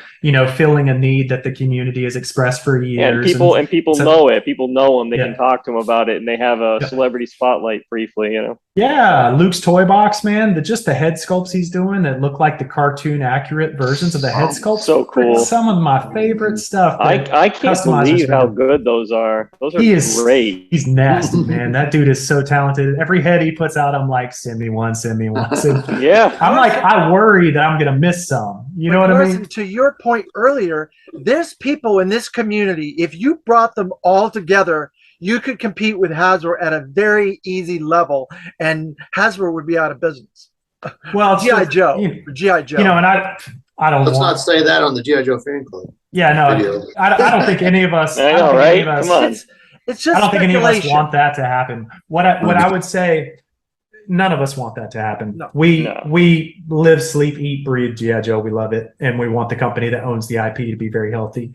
filling a need that the community has expressed for years. And people know it. People know them. They can talk to them about it, and they have a celebrity spotlight briefly. You know. Yeah, Luke's toy box, man. Just the head sculpts he's doing that look like the cartoon accurate versions of the head sculpts. So cool. Some of my favorite stuff. I can't believe how good those are. Those are great. He's nasty, man. That dude is so talented. Every head he puts out, I'm like, send me one. Yeah. I'm like, I worry that I'm going to miss some. You know what I mean? To your point earlier, there's people in this community, if you brought them all together, you could compete with Hasbro at a very easy level, and Hasbro would be out of business. Well, G.I. Joe. G.I. Joe. You know, and I don't Let's not say that on the G.I. Joe fan club. Yeah, no, I don't think any of us. I know, right? Come on. It's just I don't think any of us want that to happen. What I would say, none of us want that to happen. No. We live, sleep, eat, breathe G.I. Joe. We love it, and we want the company that owns the IP to be very healthy.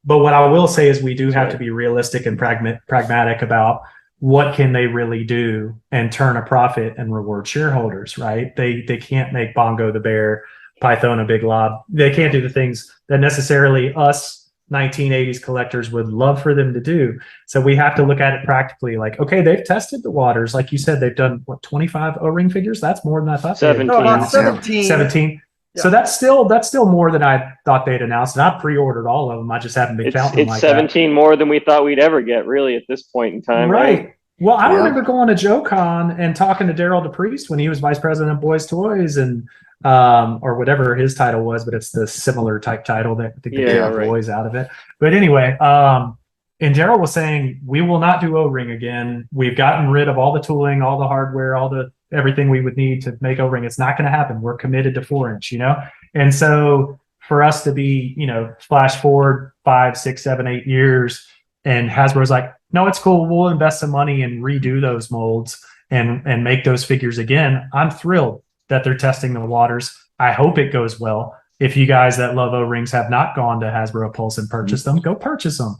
But what I will say is we do have to be realistic and pragmatic about what can they really do and turn a profit and reward shareholders, right? They can't make Bongo the Bear, Python a Big Lob. They can't do the things that necessarily us 1980s collectors would love for them to do. So we have to look at it practically, like, okay, they've tested the waters. Like you said, they've done, 25 O-ring figures? That's more than I thought. 17. 17. Yeah. So that's still more than I thought they'd announced, and I pre-ordered all of them. I just haven't been counting them like that. It's 17 more than we thought we'd ever get, really, at this point in time. Right. Well, I remember going to JoeCon and talking to Daryl DePriest when he was vice president of Boys Toys, and or whatever his title was, but it's the similar type title that get boys out of it. But anyway, and Daryl was saying, we will not do O-ring again. We've gotten rid of all the tooling, all the hardware, everything we would need to make O-ring. It's not going to happen. We're committed to 4-inch, And so for us to be, flash forward 5, 6, 7, 8 years, and Hasbro's like, no, it's cool. We'll invest some money and redo those molds and make those figures again. I'm thrilled that they're testing the waters. I hope it goes well. If you guys that love O-rings have not gone to Hasbro Pulse and purchased them, go purchase them.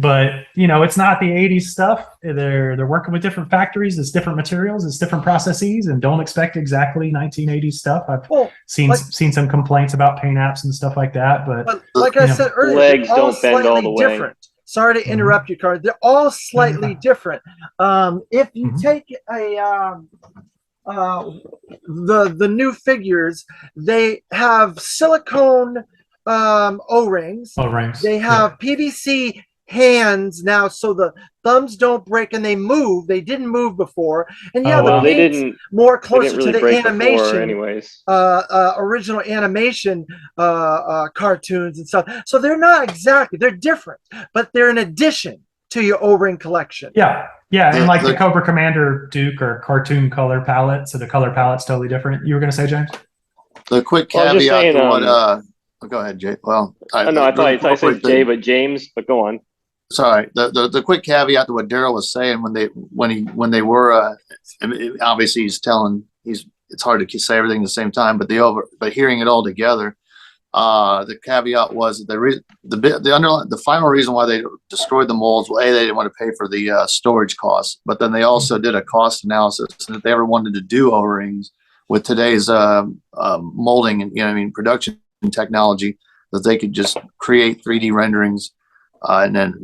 But it's not the 80s stuff. They're working with different factories. It's different materials. It's different processes, and don't expect exactly 1980s stuff. I've seen some complaints about paint apps and stuff like that. But like I said earlier, legs don't bend all the way. Different. Sorry to interrupt you, Carson. They're all slightly different. If you take the new figures, they have silicone O-rings. They have PVC hands now, so the thumbs don't break and they move. They didn't move before, and they didn't more closer to the animation, before, anyways. Original animation cartoons and stuff. So they're not exactly, they're different, but they're an addition to your O-ring collection. Yeah, and like the Cobra Commander Duke or cartoon color palette, so the color palette's totally different. You were going to say, James? The quick caveat to what go ahead, Jay. Well, I thought I said Jay, but James. But go on. Sorry. The quick caveat to what Daryl was saying when they were obviously it's hard to say everything at the same time, but hearing it all together, the caveat was that the final reason why they destroyed the molds. Well, they didn't want to pay for the storage costs, but then they also did a cost analysis, and if they ever wanted to do O-rings with today's molding and production technology, that they could just create 3D renderings and then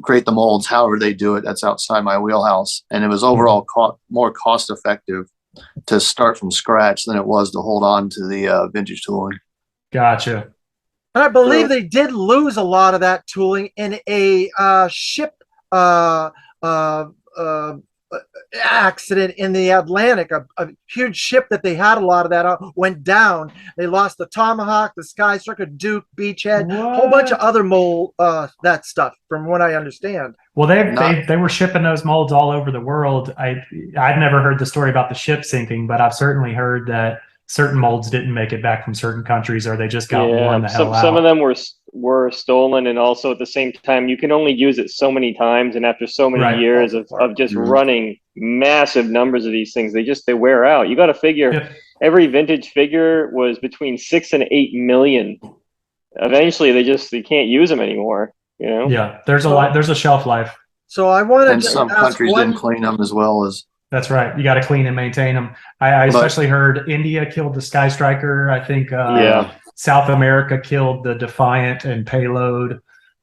create the molds however they do it. That's outside my wheelhouse, and it was overall more cost effective to start from scratch than it was to hold on to the vintage tooling. Gotcha. And I believe they did lose a lot of that tooling in a ship accident in the Atlantic. A huge ship that they had a lot of that went down. They lost the Tomahawk, the Sky Circle, Duke, Beachhead, a whole bunch of other mold that stuff, from what I understand. Well, they were shipping those molds all over the world. I've never heard the story about the ship sinking, but I've certainly heard that certain molds didn't make it back from certain countries, or they just got worn the hell out. Some of them were stolen, and also at the same time, you can only use it so many times, and after so many years of just running massive numbers of these things, they wear out. You got to figure every vintage figure was between 6 and 8 million. Eventually, they can't use them anymore. You know? Yeah, there's a shelf life. So I wanted and to some ask countries didn't clean them as well as. That's right. You got to clean and maintain them. I especially heard India killed the Sky Striker. I think South America killed the Defiant and Payload.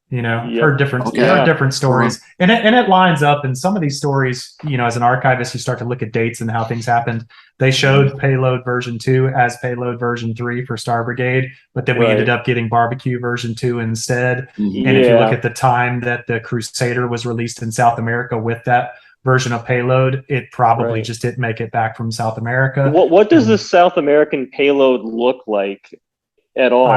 You know, heard different stories, and it lines up. And some of these stories, you know, as an archivist, you start to look at dates and how things happened. They showed Payload version 2 as Payload version 3 for Star Brigade, but then we ended up getting Barbecue version 2 instead. And if you look at the time that the Crusader was released in South America with that version of Payload, it probably just didn't make it back from South America. What does the South American Payload look like at all?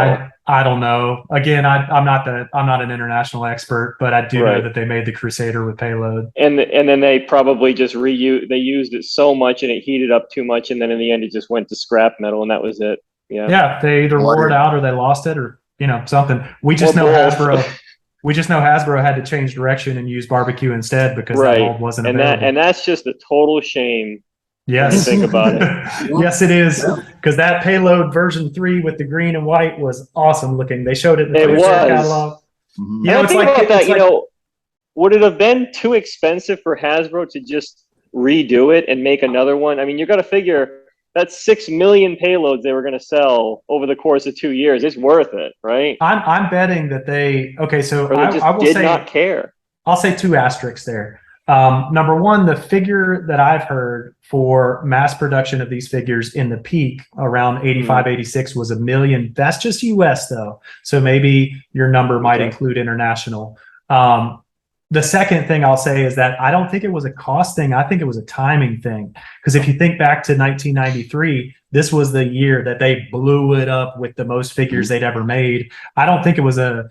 I don't know. Again, I'm not an international expert, but I do know that they made the Crusader with Payload. And then they probably just used it so much and it heated up too much, and then in the end it just went to scrap metal, and that was it. Yeah, they either wore it out or they lost it, or something. We just know Hasbro had to change direction and use Barbecue instead because that mold wasn't available. And that's just a total shame. Yes. When you think about it. Yes, it is. Because that Payload version 3 with the green and white was awesome looking. They showed it in the catalog. You know, it's like that, would it have been too expensive for Hasbro to just redo it and make another one? I mean, you got to figure that's 6 million payloads they were going to sell over the course of 2 years. It's worth it, right? I'm betting that they I will say not care. I'll say 2 asterisks there. Number one, the figure that I've heard for mass production of these figures in the peak around 85, 86 was 1 million. That's just US though. So maybe your number might include international. The second thing I'll say is that I don't think it was a cost thing. I think it was a timing thing. Because if you think back to 1993, this was the year that they blew it up with the most figures they'd ever made. I don't think it was a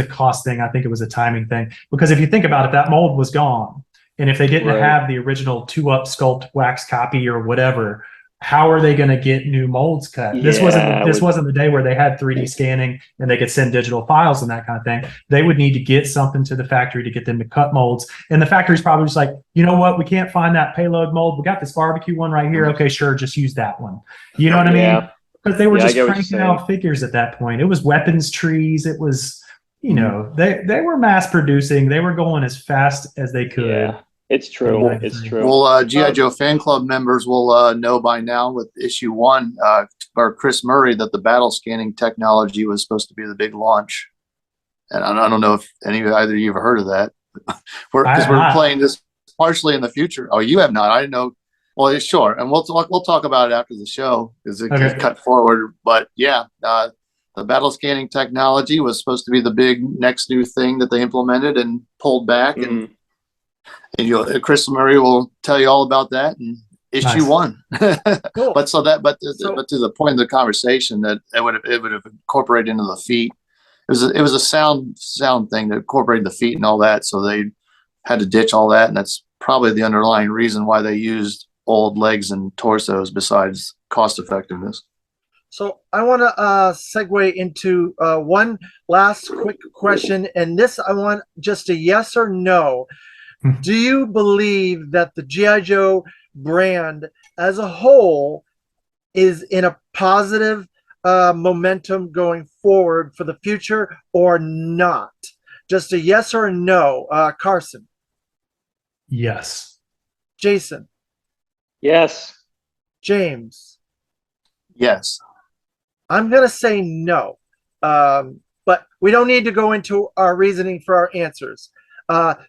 cost thing. I think it was a timing thing. Because if you think about it, that mold was gone. And if they didn't have the original 2-up sculpt wax copy or whatever, how are they going to get new molds cut? Yeah, this wasn't the day where they had 3D scanning and they could send digital files and that kind of thing. They would need to get something to the factory to get them to cut molds. And the factory's probably just like, you know what? We can't find that Payload mold. We got this Barbecue one right here. Okay, sure. Just use that one. You know what I mean? Because they were just cranking out figures at that point. It was weapons trees. It was, they were mass producing. They were going as fast as they could. Yeah. It's true. It's true. Well, G.I. Joe fan club members will know by now with issue 1, or Chris Murray, that the battle scanning technology was supposed to be the big launch. And I don't know if either of you have heard of that, because we're playing this partially in the future. Oh, you have not? I didn't know. Well, sure, and we'll talk about it after the show because it gets cut forward. But yeah, the battle scanning technology was supposed to be the big next new thing that they implemented and pulled back and Chris Murray will tell you all about that in issue 1. Cool. But to the point of the conversation, that it would have incorporated into the feet. It was a sound thing to incorporate the feet and all that. So they had to ditch all that, and that's probably the underlying reason why they used old legs and torsos besides cost effectiveness. So I want to segue into one last quick question, and this I want just a yes or no. Do you believe that the G.I. Joe brand as a whole is in a positive momentum going forward for the future or not? Just a yes or a no. Carson? Yes. Jason? Yes. James? Yes. I'm going to say no. But we don't need to go into our reasoning for our answers.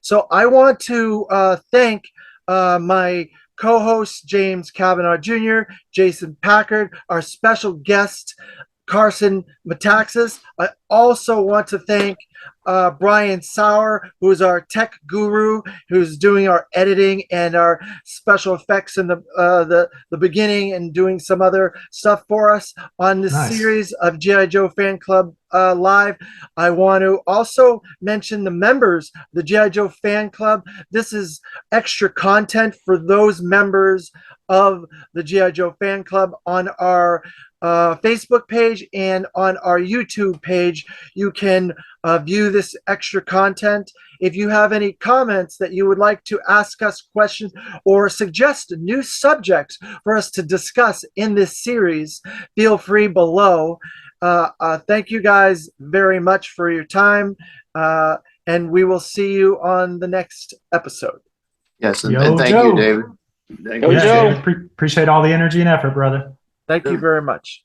So I want to thank my co-host James Kavanaugh Jr., Jason Packard, our special guest Carson Mataxis. I also want to thank Brian Sauer, who's our tech guru, who's doing our editing and our special effects in the beginning and doing some other stuff for us on this series of G.I. Joe Fan Club Live. I want to also mention the members, the G.I. Joe Fan Club. This is extra content for those members of the G.I. Joe Fan Club on our Facebook page and on our YouTube page. You can view this extra content. If you have any comments that you would like to ask us questions or suggest new subjects for us to discuss in this series, feel free below. Thank you guys very much for your time, and we will see you on the next episode. Yes, and thank you, David. Yo, Joe. Appreciate all the energy and effort, brother. Thank you very much.